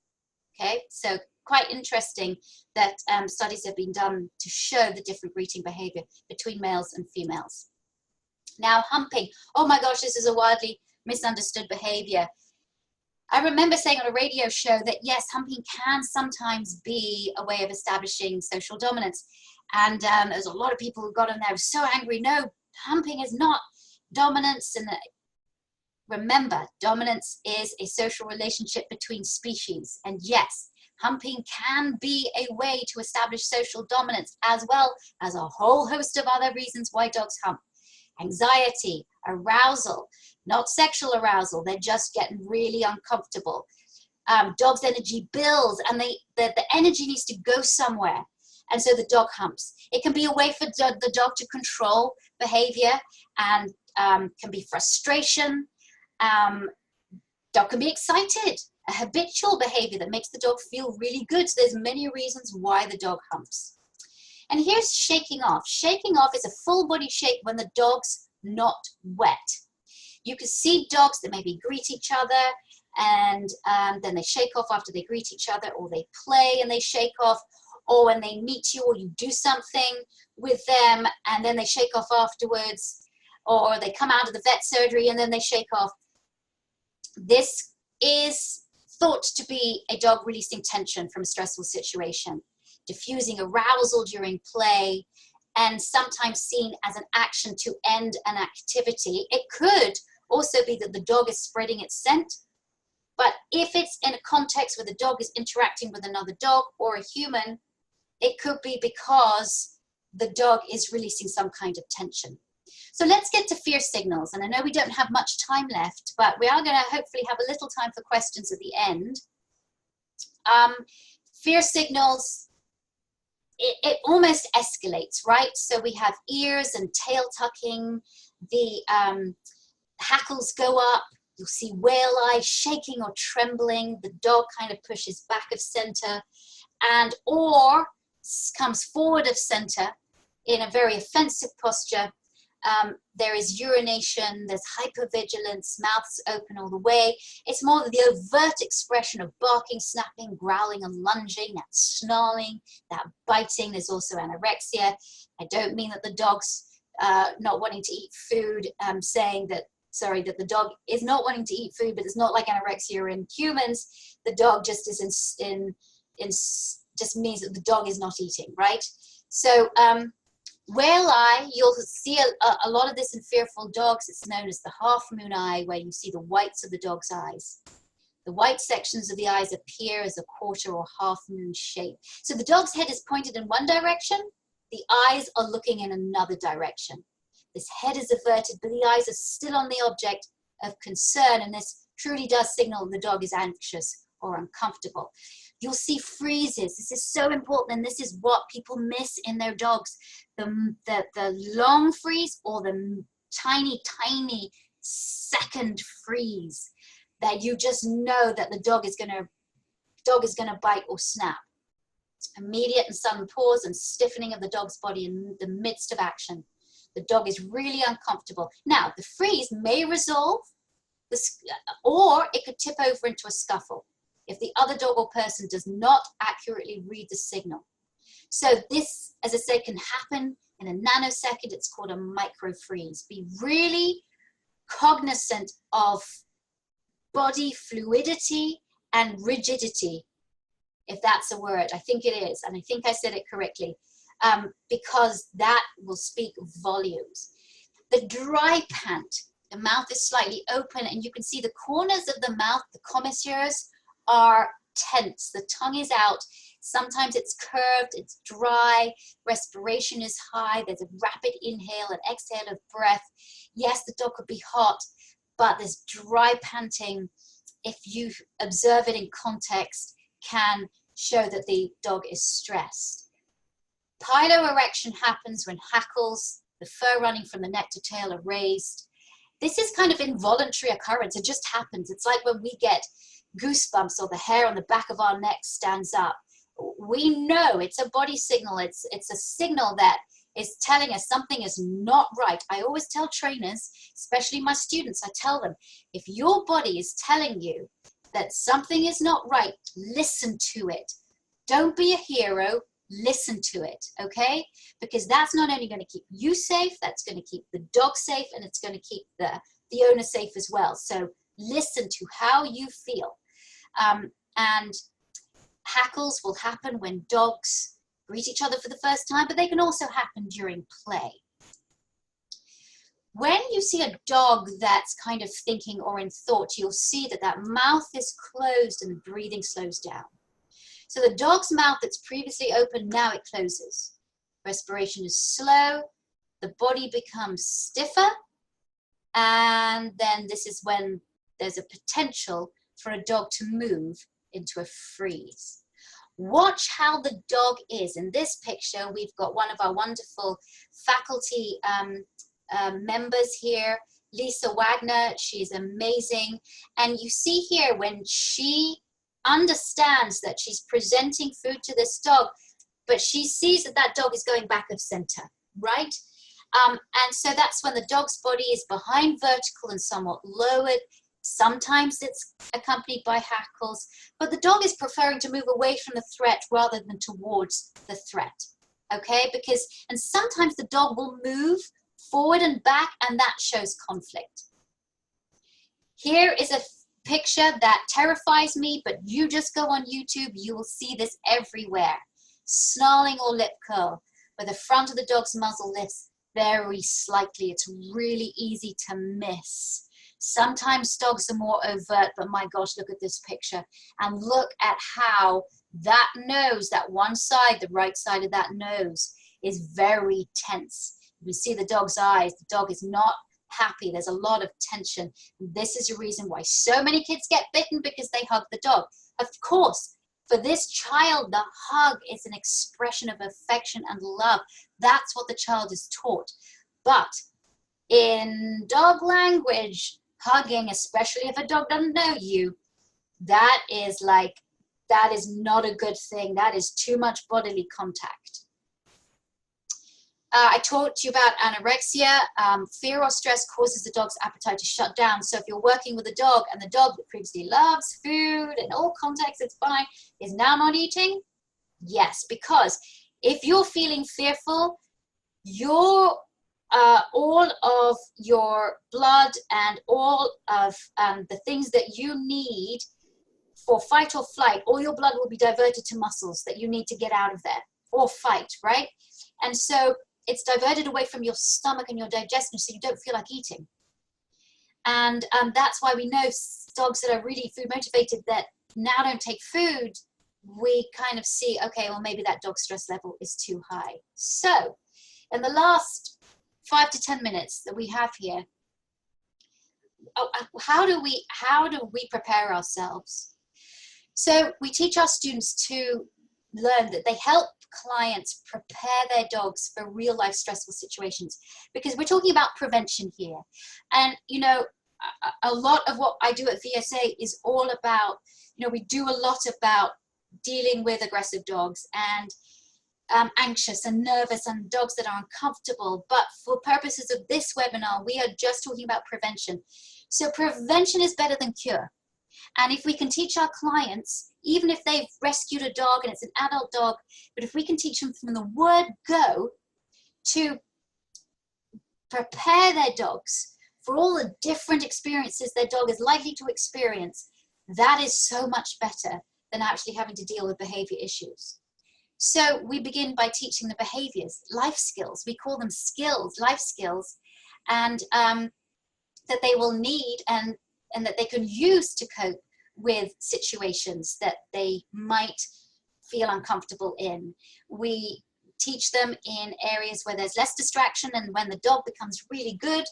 Okay, so quite interesting that studies have been done to show the different greeting behavior between males and females. Now, humping. Oh my gosh, this is a widely misunderstood behavior. I remember saying on a radio show that yes, humping can sometimes be a way of establishing social dominance. And there's a lot of people who got in there so angry. No, humping is not dominance. And remember, dominance is a social relationship between species. And yes, humping can be a way to establish social dominance, as well as a whole host of other reasons why dogs hump. Anxiety, arousal, not sexual arousal. They're just getting really uncomfortable. Dog's energy builds, and the energy needs to go somewhere. And so the dog humps. It can be a way for the dog to control behavior, and can be frustration. Dog can be excited, a habitual behavior that makes the dog feel really good. So there's many reasons why the dog humps. And here's shaking off. Shaking off is a full body shake when the dog's not wet. You can see dogs that maybe greet each other and then they shake off after they greet each other, or they play and they shake off, or when they meet you or you do something with them and then they shake off afterwards, or they come out of the vet surgery and then they shake off. This is thought to be a dog releasing tension from a stressful situation, diffusing arousal during play, and sometimes seen as an action to end an activity. It could also be that the dog is spreading its scent. But if it's in a context where the dog is interacting with another dog or a human, it could be because the dog is releasing some kind of tension. So let's get to fear signals. And I know we don't have much time left, but we are going to hopefully have a little time for questions at the end. Fear signals, it almost escalates, right? So we have ears and tail tucking, the hackles go up, you'll see whale eyes shaking or trembling, the dog kind of pushes back of center and or comes forward of center in a very offensive posture. There is urination, there's hypervigilance, mouths open all the way. It's more the overt expression of barking, snapping, growling, and lunging, that snarling, that biting. There's also anorexia. I don't mean that the dog's not wanting to eat food. I'm saying that, sorry, that the dog is not wanting to eat food, but it's not like anorexia in humans. The dog just is just means that the dog is not eating, right? So, whale eye, you'll see a lot of this in fearful dogs. It's known as the half moon eye, where you see the whites of the dog's eyes. The white sections of the eyes appear as a quarter or half moon shape. So the dog's head is pointed in one direction, the eyes are looking in another direction. This head is averted, but the eyes are still on the object of concern, and this truly does signal the dog is anxious or uncomfortable. You'll see freezes. This is so important, and this is what people miss in their dogs. The long freeze or the tiny, tiny second freeze that you just know that the dog is gonna bite or snap. Immediate and sudden pause and stiffening of the dog's body in the midst of action. The dog is really uncomfortable. Now, the freeze may resolve, or it could tip over into a scuffle if the other dog or person does not accurately read the signal. So this, as I said, can happen in a nanosecond. It's called a micro freeze. Be really cognizant of body fluidity and rigidity, if that's a word. I think it is, and I think I said it correctly, because that will speak volumes. The dry pant, the mouth is slightly open, and you can see the corners of the mouth, the commissures, are tense. The tongue is out. Sometimes it's curved, it's dry, respiration is high, there's a rapid inhale and exhale of breath. Yes, the dog could be hot, but this dry panting, if you observe it in context, can show that the dog is stressed. Piloerection happens when hackles, the fur running from the neck to tail, are raised. This is kind of involuntary occurrence. It just happens. It's like when we get goosebumps or the hair on the back of our neck stands up. We know it's a body signal. It's a signal that is telling us something is not right. I always tell trainers, especially my students, I tell them, if your body is telling you that something is not right, listen to it. Don't be a hero, listen to it, okay? Because that's not only going to keep you safe, that's going to keep the dog safe, and it's going to keep the owner safe as well. So listen to how you feel. And hackles will happen when dogs greet each other for the first time, but they can also happen during play. When you see a dog that's kind of thinking or in thought, you'll see that that mouth is closed and the breathing slows down. So the dog's mouth that's previously open, now it closes. Respiration is slow, the body becomes stiffer, and then this is when there's a potential for a dog to move into a freeze. Watch how the dog is. In this picture, we've got one of our wonderful faculty members here, Lisa Wagner. She's amazing. And you see here when she understands that she's presenting food to this dog, but she sees that that dog is going back of center, right? And so that's when the dog's body is behind vertical and somewhat lowered. Sometimes it's accompanied by hackles, but the dog is preferring to move away from the threat rather than towards the threat, okay? And sometimes the dog will move forward and back, and that shows conflict. Here is a picture that terrifies me, but you just go on YouTube, you will see this everywhere. Snarling or lip curl, where the front of the dog's muzzle lifts very slightly. It's really easy to miss. Sometimes dogs are more overt, but my gosh, look at this picture. And look at how that nose, that one side, the right side of that nose, is very tense. You see the dog's eyes. The dog is not happy. There's a lot of tension. This is a reason why so many kids get bitten, because they hug the dog. Of course, for this child, the hug is an expression of affection and love. That's what the child is taught. But in dog language, hugging, especially if a dog doesn't know you, that is not a good thing. That is too much bodily contact. I talked to you about anorexia. Fear or stress causes the dog's appetite to shut down. So if you're working with a dog and the dog that previously loves food in all contexts, it's fine, is now not eating? Yes, because if you're feeling fearful, all of your blood and all of the things that you need for fight or flight, all your blood will be diverted to muscles that you need to get out of there, or fight, right? And so it's diverted away from your stomach and your digestion, so you don't feel like eating. And that's why we know dogs that are really food motivated that now don't take food, we kind of see, okay, well, maybe that dog's stress level is too high. So in the last 5 to 10 minutes that we have here, how do we prepare ourselves? So we teach our students to learn that they help clients prepare their dogs for real life stressful situations, because we're talking about prevention here. And you know, a lot of what I do at VSA is all about, you know, we do a lot about dealing with aggressive dogs and anxious and nervous and dogs that are uncomfortable. But for purposes of this webinar, we are just talking about prevention. So prevention is better than cure. And if we can teach our clients, even if they've rescued a dog and it's an adult dog, but if we can teach them from the word go to prepare their dogs for all the different experiences their dog is likely to experience, that is so much better than actually having to deal with behavior issues. So we begin by teaching the behaviors, life skills. We call them skills, life skills, and that they will need and that they can use to cope with situations that they might feel uncomfortable in. We teach them in areas where there's less distraction, and when the dog becomes really good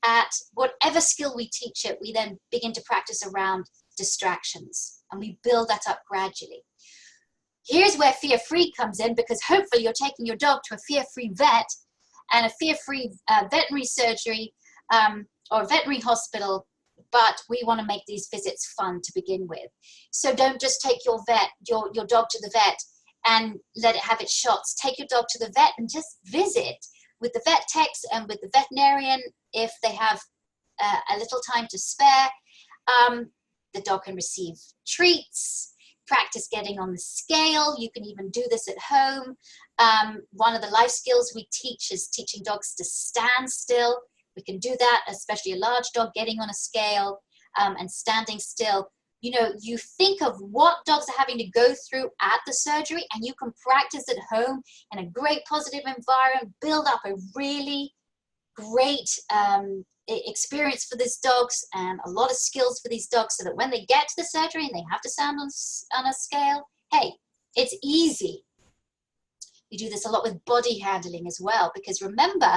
at whatever skill we teach it, we then begin to practice around distractions, and we build that up gradually. Here's where fear-free comes in, because hopefully you're taking your dog to a fear-free vet and a fear-free veterinary surgery or veterinary hospital, but we want to make these visits fun to begin with. So don't just take your dog to the vet and let it have its shots. Take your dog to the vet and just visit with the vet techs and with the veterinarian if they have a little time to spare. The dog can receive treats, practice getting on the scale. You can even do this at home. One of the life skills we teach is teaching dogs to stand still. We can do that, especially a large dog getting on a scale and standing still. You know, you think of what dogs are having to go through at the surgery, and you can practice at home in a great positive environment, build up a really great experience for these dogs and a lot of skills for these dogs, so that when they get to the surgery and they have to stand on a scale, hey, it's easy. We do this a lot with body handling as well, because remember,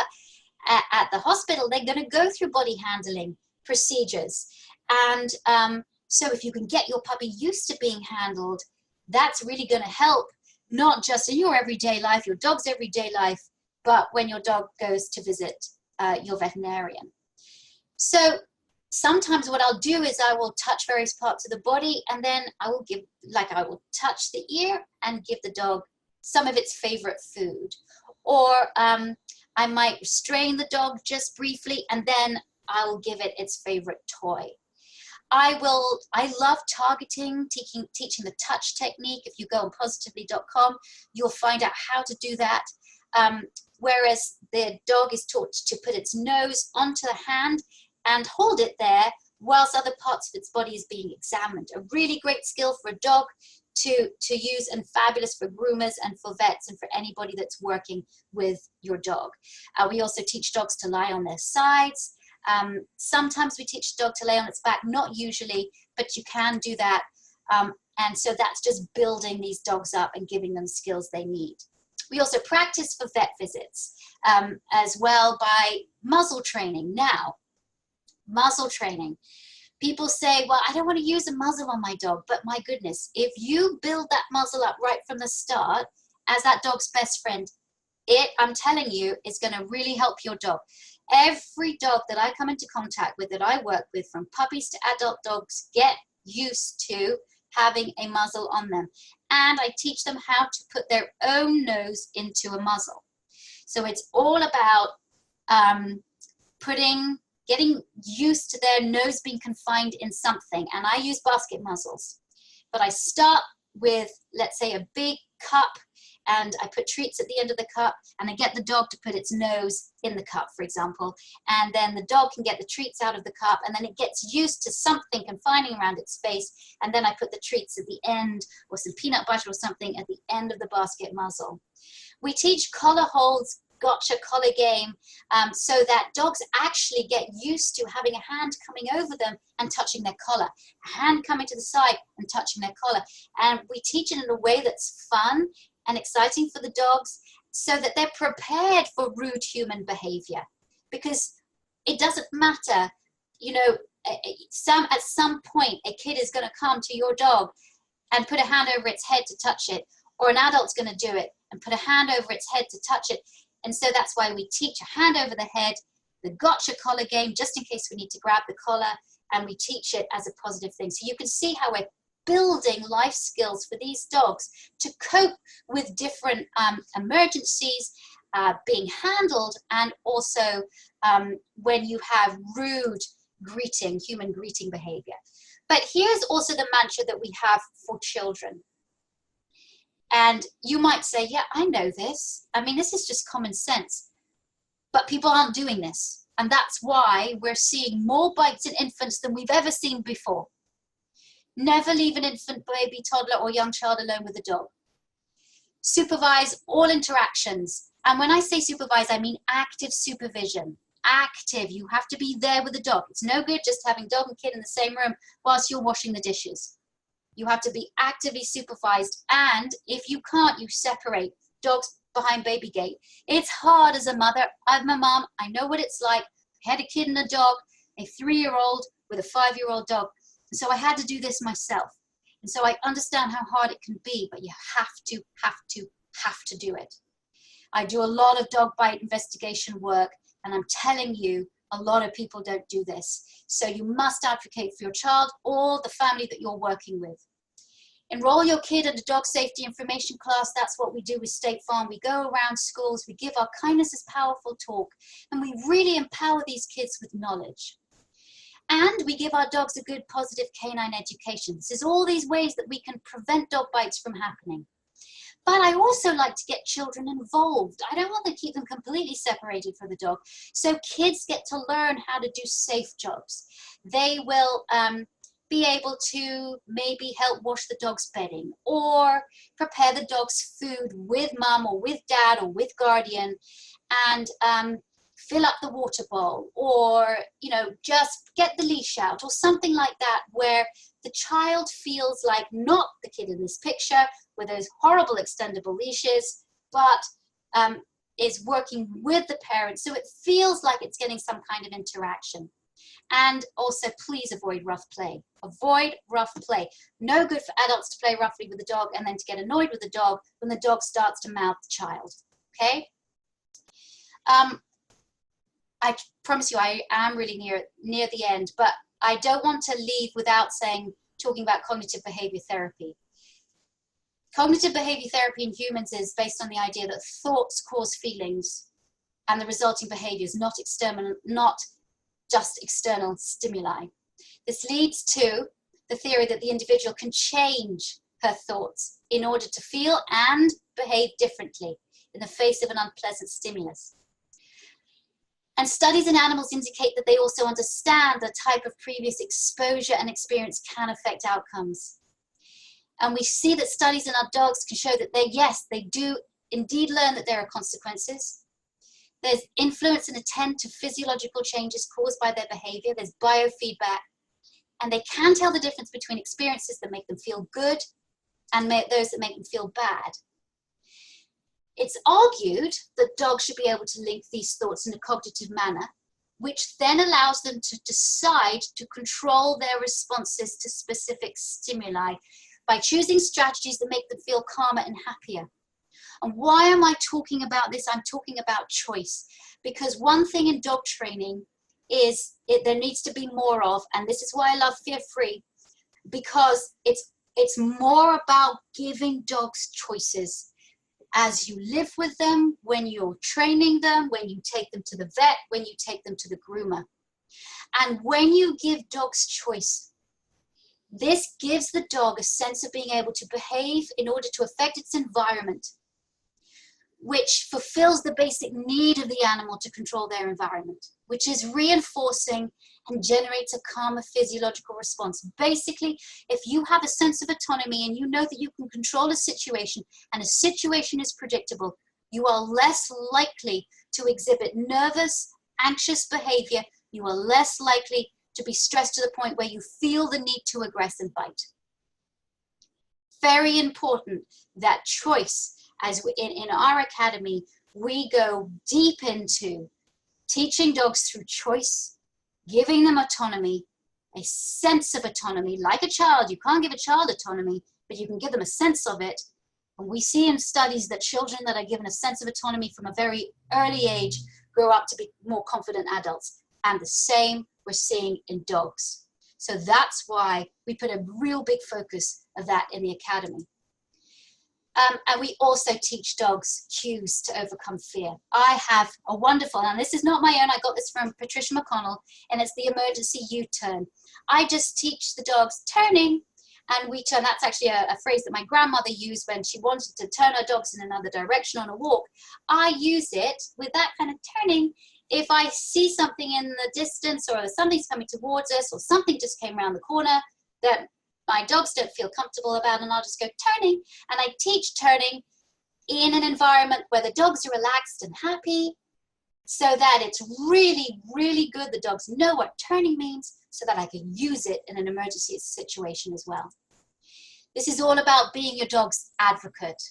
at the hospital, they're going to go through body handling procedures. And so if you can get your puppy used to being handled, that's really going to help, not just in your everyday life, your dog's everyday life, but when your dog goes to visit your veterinarian. So sometimes what I'll do is I will touch various parts of the body, and then I will touch the ear and give the dog some of its favorite food. Or I might restrain the dog just briefly, and then I will give it its favorite toy. I love targeting, teaching the touch technique. If you go on positively.com, you'll find out how to do that. Whereas the dog is taught to put its nose onto the hand and hold it there whilst other parts of its body is being examined. A really great skill for a dog to use, and fabulous for groomers and for vets and for anybody that's working with your dog. We also teach dogs to lie on their sides. Sometimes we teach the dog to lay on its back, not usually, but you can do that. And so that's just building these dogs up and giving them skills they need. We also practice for vet visits as well by muzzle training. Now, muzzle training. People say, well, I don't want to use a muzzle on my dog, but my goodness, if you build that muzzle up right from the start as that dog's best friend, I'm telling you, is going to really help your dog. Every dog that I come into contact with, that I work with, from puppies to adult dogs, get used to having a muzzle on them. And I teach them how to put their own nose into a muzzle. So it's all about getting used to their nose being confined in something. And I use basket muzzles. But I start with, let's say, a big cup, and I put treats at the end of the cup, and I get the dog to put its nose in the cup, for example. And then the dog can get the treats out of the cup, and then it gets used to something confining around its face. And then I put the treats at the end, or some peanut butter or something at the end of the basket muzzle. We teach collar holds, gotcha collar game, so that dogs actually get used to having a hand coming over them and touching their collar, a hand coming to the side and touching their collar. And we teach it in a way that's fun and exciting for the dogs, so that they're prepared for rude human behavior. Because it doesn't matter, you know, at some point a kid is going to come to your dog and put a hand over its head to touch it, or an adult's going to do it and put a hand over its head to touch it. And so that's why we teach a hand over the head, the gotcha collar game, just in case we need to grab the collar, and we teach it as a positive thing. So you can see how we're building life skills for these dogs to cope with different emergencies being handled, and also when you have rude human greeting behavior. But here's also the mantra that we have for children. And you might say, yeah, I know this. I mean, this is just common sense. But people aren't doing this. And that's why we're seeing more bites in infants than we've ever seen before. Never leave an infant, baby, toddler, or young child alone with a dog. Supervise all interactions. And when I say supervise, I mean active supervision. Active. You have to be there with the dog. It's no good just having dog and kid in the same room whilst you're washing the dishes. You have to be actively supervised. And if you can't, you separate dogs behind baby gate. It's hard as a mother. I'm a mom. I know what it's like. I had a kid and a dog, a 3-year-old with a 5-year-old dog. So I had to do this myself. And so I understand how hard it can be, but you have to do it. I do a lot of dog bite investigation work, and I'm telling you, a lot of people don't do this. So you must advocate for your child or the family that you're working with. Enroll your kid in a dog safety information class. That's what we do with State Farm. We go around schools, we give our kindness is powerful talk, and we really empower these kids with knowledge. And we give our dogs a good positive canine education. This is all these ways that we can prevent dog bites from happening. But I also like to get children involved. I don't want to keep them completely separated from the dog. So kids get to learn how to do safe jobs. They will be able to maybe help wash the dog's bedding, or prepare the dog's food with mum or with dad or with guardian, and fill up the water bowl, or, you know, just get the leash out, or something like that, where the child feels like not the kid in this picture with those horrible extendable leashes, but is working with the parents, so it feels like it's getting some kind of interaction. And also, please avoid rough play. Avoid rough play. No good for adults to play roughly with the dog and then to get annoyed with the dog when the dog starts to mouth the child. Okay? I promise you, I am really near the end, but I don't want to leave without talking about cognitive behavior therapy. Cognitive behavior therapy in humans is based on the idea that thoughts cause feelings, and the resulting behavior is not just external stimuli. This leads to the theory that the individual can change her thoughts in order to feel and behave differently in the face of an unpleasant stimulus. And studies in animals indicate that they also understand the type of previous exposure and experience can affect outcomes. And we see that studies in our dogs can show that they do indeed learn that there are consequences. There's influence and attend to physiological changes caused by their behavior. There's biofeedback. And they can tell the difference between experiences that make them feel good and those that make them feel bad. It's argued that dogs should be able to link these thoughts in a cognitive manner, which then allows them to decide to control their responses to specific stimuli by choosing strategies that make them feel calmer and happier. And why am I talking about this? I'm talking about choice, because one thing in dog training is there needs to be more of, and this is why I love Fear Free, because it's more about giving dogs choices as you live with them, when you're training them, when you take them to the vet, when you take them to the groomer. And when you give dogs choice, this gives the dog a sense of being able to behave in order to affect its environment, which fulfills the basic need of the animal to control their environment, which is reinforcing and generates a calmer physiological response. Basically, if you have a sense of autonomy and you know that you can control a situation and a situation is predictable, you are less likely to exhibit nervous, anxious behavior. You are less likely to be stressed to the point where you feel the need to aggress and bite. Very important, that choice. As in our academy, we go deep into teaching dogs through choice, giving them autonomy, a sense of autonomy. Like a child, you can't give a child autonomy, but you can give them a sense of it. And we see in studies that children that are given a sense of autonomy from a very early age grow up to be more confident adults. And the same we're seeing in dogs. So that's why we put a real big focus of that in the academy. And we also teach dogs cues to overcome fear. I have a wonderful, and this is not my own, I got this from Patricia McConnell, and it's the emergency U-turn. I just teach the dogs turning, and we turn. That's actually a phrase that my grandmother used when she wanted to turn her dogs in another direction on a walk. I use it with that kind of turning. If I see something in the distance, or something's coming towards us, or something just came around the corner that my dogs don't feel comfortable about, and I'll just go turning. And I teach turning in an environment where the dogs are relaxed and happy, so that it's really, really good. The dogs know what turning means, so that I can use it in an emergency situation as well. This is all about being your dog's advocate.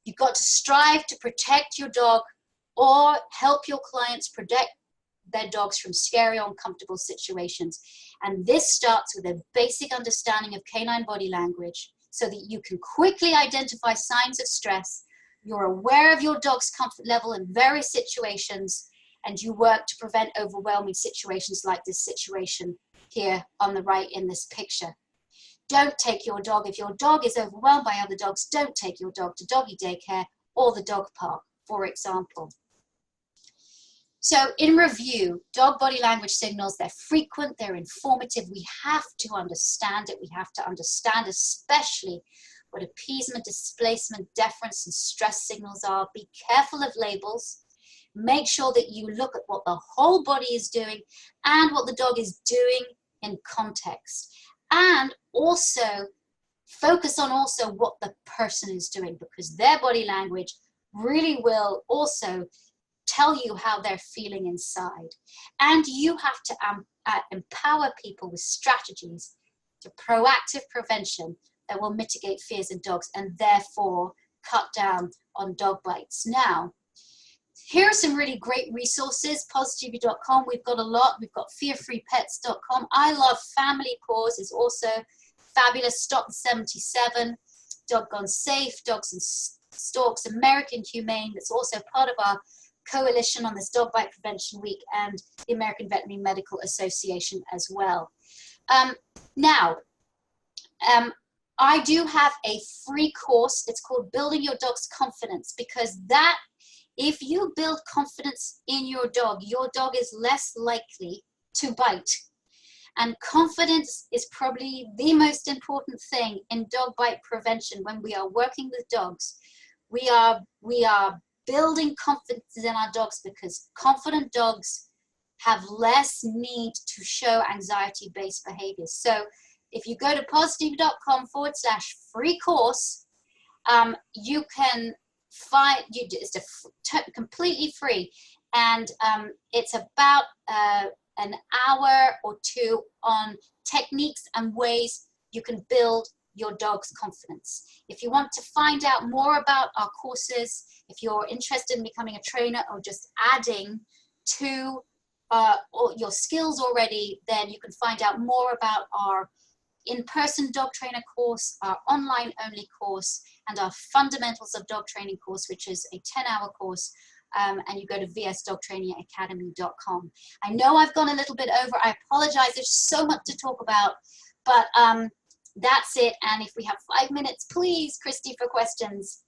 You've got to strive to protect your dog or help your clients protect their dogs from scary or uncomfortable situations. And this starts with a basic understanding of canine body language so that you can quickly identify signs of stress. You're aware of your dog's comfort level in various situations, and you work to prevent overwhelming situations like this situation here on the right in this picture. Don't take your dog, if your dog is overwhelmed by other dogs, don't take your dog to doggy daycare or the dog park, for example. So in review, dog body language signals, they're frequent, they're informative. We have to understand it. We have to understand especially what appeasement, displacement, deference, and stress signals are. Be careful of labels. Make sure that you look at what the whole body is doing and what the dog is doing in context. And also focus on also what the person is doing, because their body language really will also tell you how they're feeling inside. And you have to empower people with strategies to proactive prevention that will mitigate fears in dogs and therefore cut down on dog bites. Now, here are some really great resources. Positivity.com, we've got a lot. We've got fearfreepets.com. I Love Family Paws is also fabulous. Stop 77, Dog Gone Safe, Dogs and Stalks, American Humane, that's also part of our coalition on this Dog Bite Prevention Week, and the American Veterinary Medical Association as well. I do have a free course. It's called Building Your Dog's Confidence, because that, if you build confidence in your dog is less likely to bite. And confidence is probably the most important thing in dog bite prevention. When we are working with dogs, we are building confidence in our dogs, because confident dogs have less need to show anxiety-based behaviors. So if you go to positive.com/free course, you can completely free. And it's about an hour or two on techniques and ways you can build your dog's confidence. If you want to find out more about our courses, if you're interested in becoming a trainer or just adding to your skills already, then you can find out more about our in-person dog trainer course, our online only course, and our fundamentals of dog training course, which is a 10-hour course. And you go to vsdogtrainingacademy.com. I know I've gone a little bit over. I apologize. There's so much to talk about, but that's it. And if we have 5 minutes, please, Christy, for questions.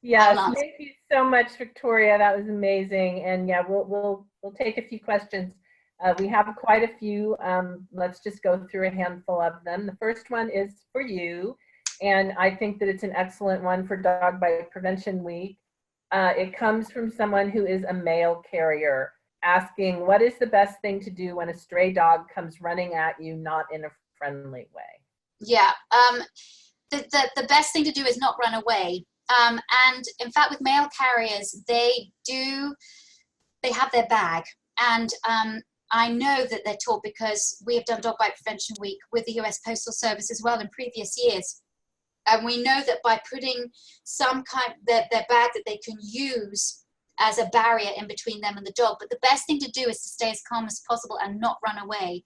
Yes, thank you so much, Victoria. That was amazing. And yeah, we'll take a few questions. We have quite a few. Let's just go through a handful of them. The first one is for you, and I think that it's an excellent one for Dog Bite Prevention Week. It comes from someone who is a mail carrier asking, what is the best thing to do when a stray dog comes running at you, not in a friendly way? Yeah, the best thing to do is not run away. And in fact, with mail carriers, they have their bag. And I know that they're taught, because we have done Dog Bite Prevention Week with the US Postal Service as well in previous years. And we know that by putting some kind of their bag that they can use as a barrier in between them and the dog. But the best thing to do is to stay as calm as possible and not run away.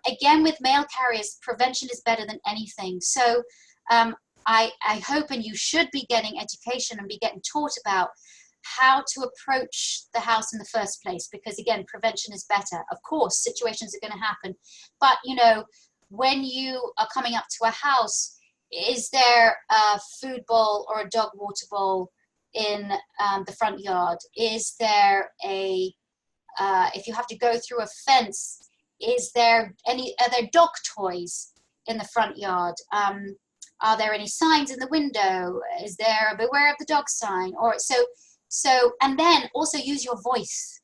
Again, with mail carriers, prevention is better than anything. So I hope, and you should be getting education and be getting taught about how to approach the house in the first place, because again, prevention is better. Of course, situations are going to happen, but you know, when you are coming up to a house, is there a food bowl or a dog water bowl in the front yard? Is there if you have to go through a fence, are there dog toys in the front yard? Are there any signs in the window? Is there a beware of the dog sign? Or so, and then also use your voice.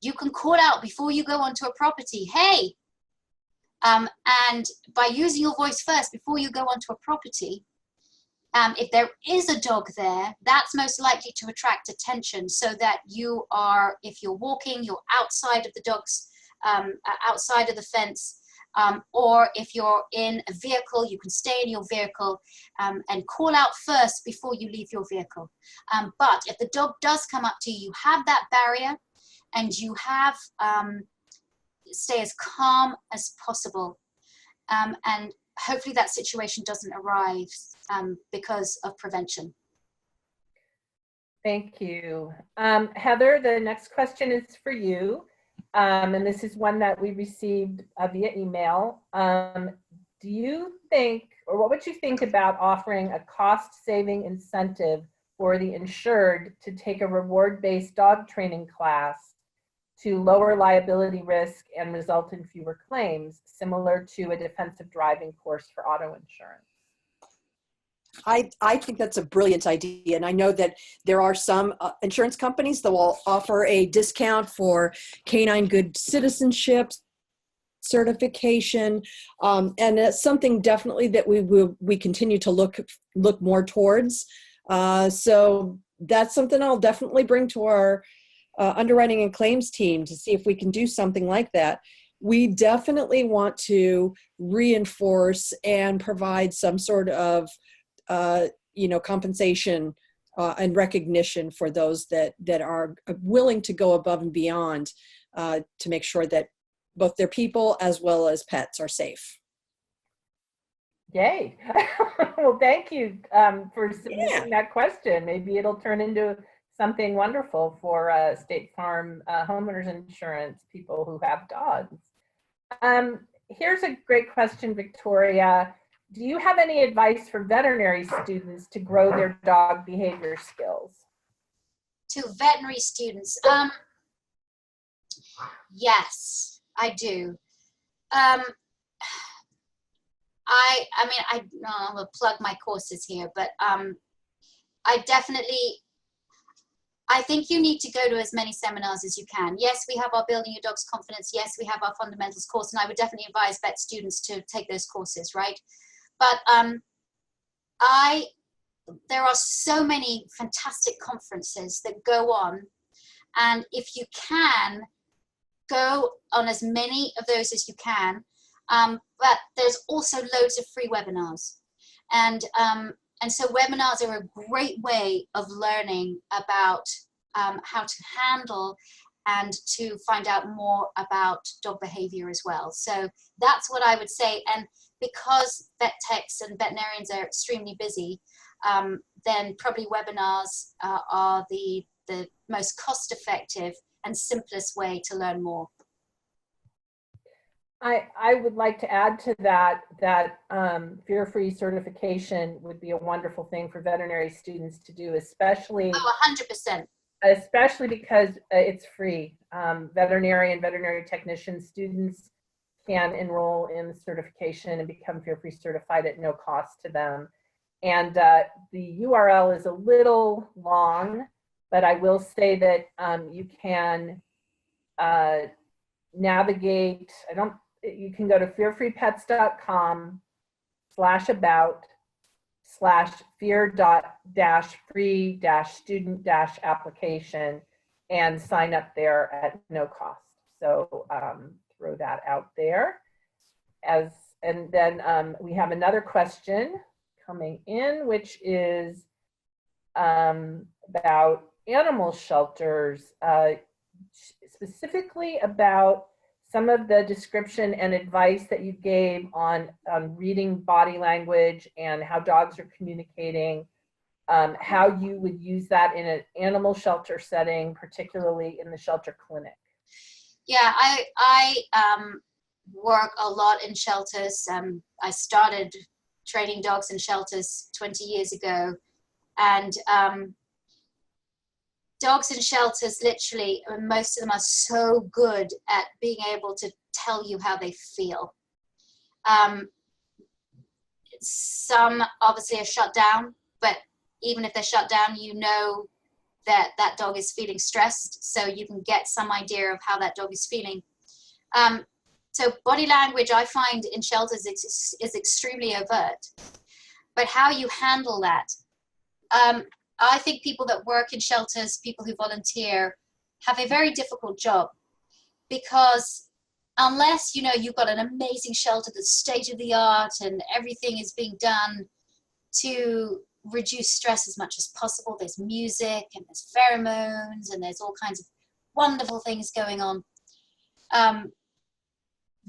You can call out before you go onto a property, hey, and by using your voice first before you go onto a property, if there is a dog there, that's most likely to attract attention, so that if you're walking, you're outside of the dog's, outside of the fence, or if you're in a vehicle, you can stay in your vehicle and call out first before you leave your vehicle. But if the dog does come up to you, you have that barrier, and you have stay as calm as possible, and hopefully that situation doesn't arise because of prevention. Thank you. Heather, the next question is for you. And this is one that we received via email. Do you think, or what would you think about offering a cost-saving incentive for the insured to take a reward-based dog training class to lower liability risk and result in fewer claims, similar to a defensive driving course for auto insurance? I think that's a brilliant idea. And I know that there are some insurance companies that will offer a discount for canine good citizenship certification. And it's something definitely that we continue to look more towards. So that's something I'll definitely bring to our underwriting and claims team to see if we can do something like that. We definitely want to reinforce and provide some sort of compensation and recognition for those that are willing to go above and beyond to make sure that both their people as well as pets are safe. Yay. Well, thank you for submitting that question. Maybe it'll turn into something wonderful for State Farm homeowners insurance people who have dogs. Here's a great question, Victoria. Do you have any advice for veterinary students to grow their dog behavior skills? To veterinary students? Yes, I do. I will plug my courses here, but I think you need to go to as many seminars as you can. Yes, we have our Building Your Dog's Confidence. Yes, we have our Fundamentals course, and I would definitely advise vet students to take those courses, right? But I there are so many fantastic conferences that go on. And if you can, go on as many of those as you can. But there's also loads of free webinars. And so webinars are a great way of learning about how to handle and to find out more about dog behavior as well. So that's what I would say. And because vet techs and veterinarians are extremely busy, then probably webinars are the most cost-effective and simplest way to learn more. I would like to add to that fear-free certification would be a wonderful thing for veterinary students to do, especially 100%. Especially because it's free. Veterinary technician students can enroll in the certification and become fear-free certified at no cost to them. And the URL is a little long, but I will say that you can navigate. You can go to fear-free-pets.com/about/fear-free-student-application and sign up there at no cost. So throw that out there. And then we have another question coming in, which is about animal shelters, specifically about some of the description and advice that you gave on reading body language and how dogs are communicating, how you would use that in an animal shelter setting, particularly in the shelter clinic. Yeah, I work a lot in shelters. I started training dogs in shelters 20 years ago. And dogs in shelters, literally, most of them are so good at being able to tell you how they feel. Some obviously are shut down, but even if they're shut down, you know that that dog is feeling stressed, so you can get some idea of how that dog is feeling. So body language, I find in shelters is extremely overt, but how you handle that. I think people that work in shelters, people who volunteer, have a very difficult job, because unless you've got an amazing shelter that's state of the art and everything is being done to reduce stress as much as possible, there's music and there's pheromones and there's all kinds of wonderful things going on.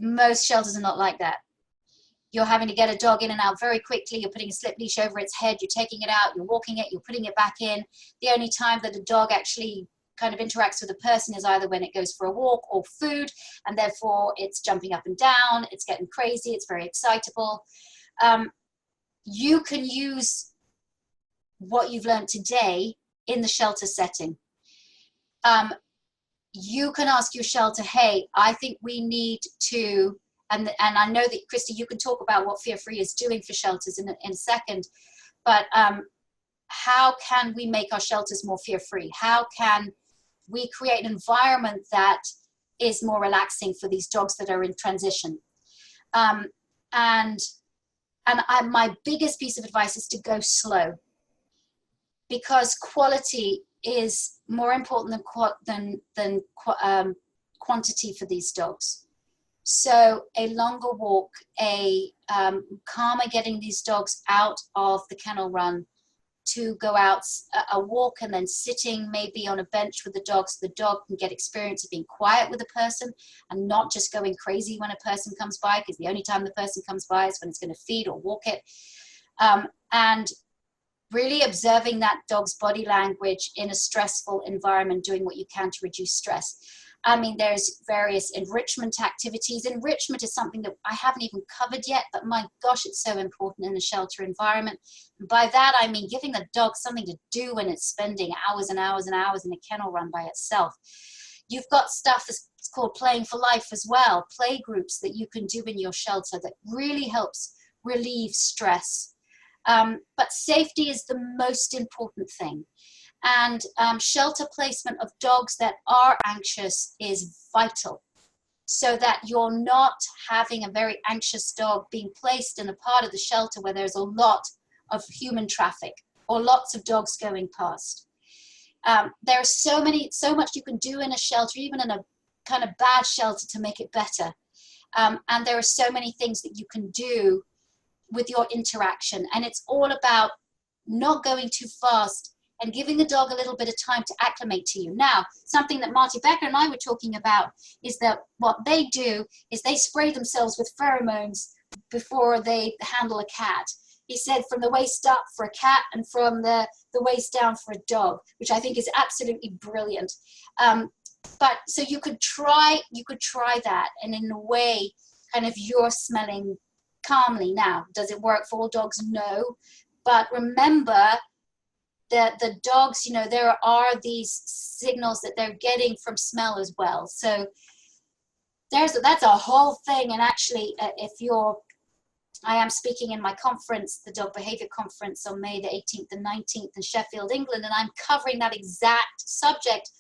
Most shelters are not like that. You're having to get a dog in and out very quickly. You're putting a slip leash over its head. You're taking it out. You're walking it. You're putting it back in. The only time that a dog actually kind of interacts with a person is either when it goes for a walk or food, and therefore it's jumping up and down. It's getting crazy. It's very excitable. You can use what you've learned today in the shelter setting. You can ask your shelter, hey, I think we need to, and I know that, Christy, you can talk about what Fear-Free is doing for shelters in a second, but how can we make our shelters more fear-free? How can we create an environment that is more relaxing for these dogs that are in transition? My biggest piece of advice is to go slow, because quality is more important than quantity for these dogs. So a longer walk, a calmer getting these dogs out of the kennel run to go out a walk, and then sitting maybe on a bench with the dog, so the dog can get experience of being quiet with a person and not just going crazy when a person comes by, because the only time the person comes by is when it's going to feed or walk it. And really observing that dog's body language in a stressful environment, doing what you can to reduce stress. I mean, there's various enrichment activities. Enrichment is something that I haven't even covered yet, but my gosh, it's so important in the shelter environment. And by that, I mean giving the dog something to do when it's spending hours and hours and hours in a kennel run by itself. You've got stuff that's called Playing for Life as well, play groups that you can do in your shelter that really helps relieve stress. But safety is the most important thing. And shelter placement of dogs that are anxious is vital, so that you're not having a very anxious dog being placed in a part of the shelter where there's a lot of human traffic or lots of dogs going past. There's so much you can do in a shelter, even in a kind of bad shelter, to make it better. And there are so many things that you can do with your interaction. And it's all about not going too fast and giving the dog a little bit of time to acclimate to you. Now, something that Marty Becker and I were talking about is that what they do is they spray themselves with pheromones before they handle a cat. He said from the waist up for a cat and from the waist down for a dog, which I think is absolutely brilliant. But so you could try that, and in a way, kind of you're smelling calmly. Now, does it work for all dogs? No. But remember that the dogs, you know, there are these signals that they're getting from smell as well. So that's a whole thing. And actually, I am speaking in my conference, the Dog Behavior Conference, on May the 18th and 19th in Sheffield, England, and I'm covering that exact subject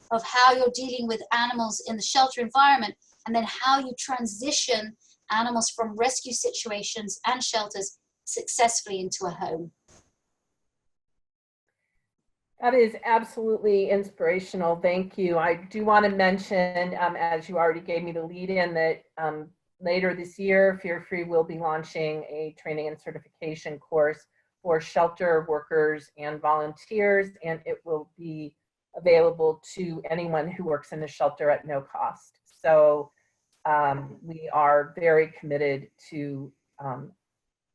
of how you're dealing with animals in the shelter environment, and then how you transition animals from rescue situations and shelters successfully into a home. That is absolutely inspirational. Thank you. I do want to mention, as you already gave me the lead in, that later this year, Fear Free will be launching a training and certification course for shelter workers and volunteers, and it will be available to anyone who works in the shelter at no cost. So we are very committed to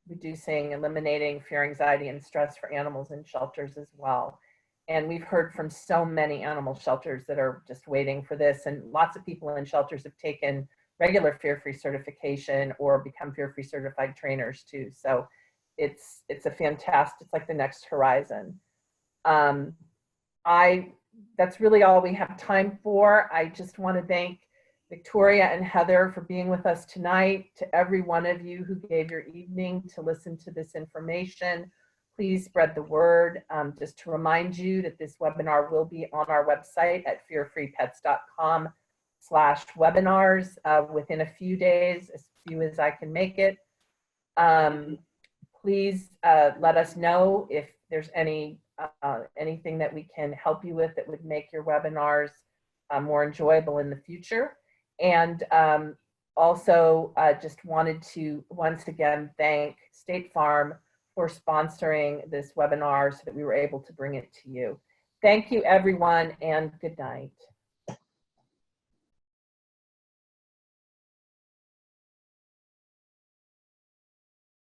eliminating fear, anxiety, and stress for animals in shelters as well. And we've heard from so many animal shelters that are just waiting for this, and lots of people in shelters have taken regular fear-free certification or become fear-free certified trainers too. So it's a fantastic, it's like the next horizon. That's really all we have time for. I just want to thank Victoria and Heather for being with us tonight. To every one of you who gave your evening to listen to this information, please spread the word. Just to remind you that this webinar will be on our website at fearfreepets.com/webinars within a few days, as few as I can make it. Please let us know if there's anything that we can help you with that would make your webinars more enjoyable in the future. And also just wanted to once again thank State Farm for sponsoring this webinar so that we were able to bring it to you. Thank you, everyone, and good night.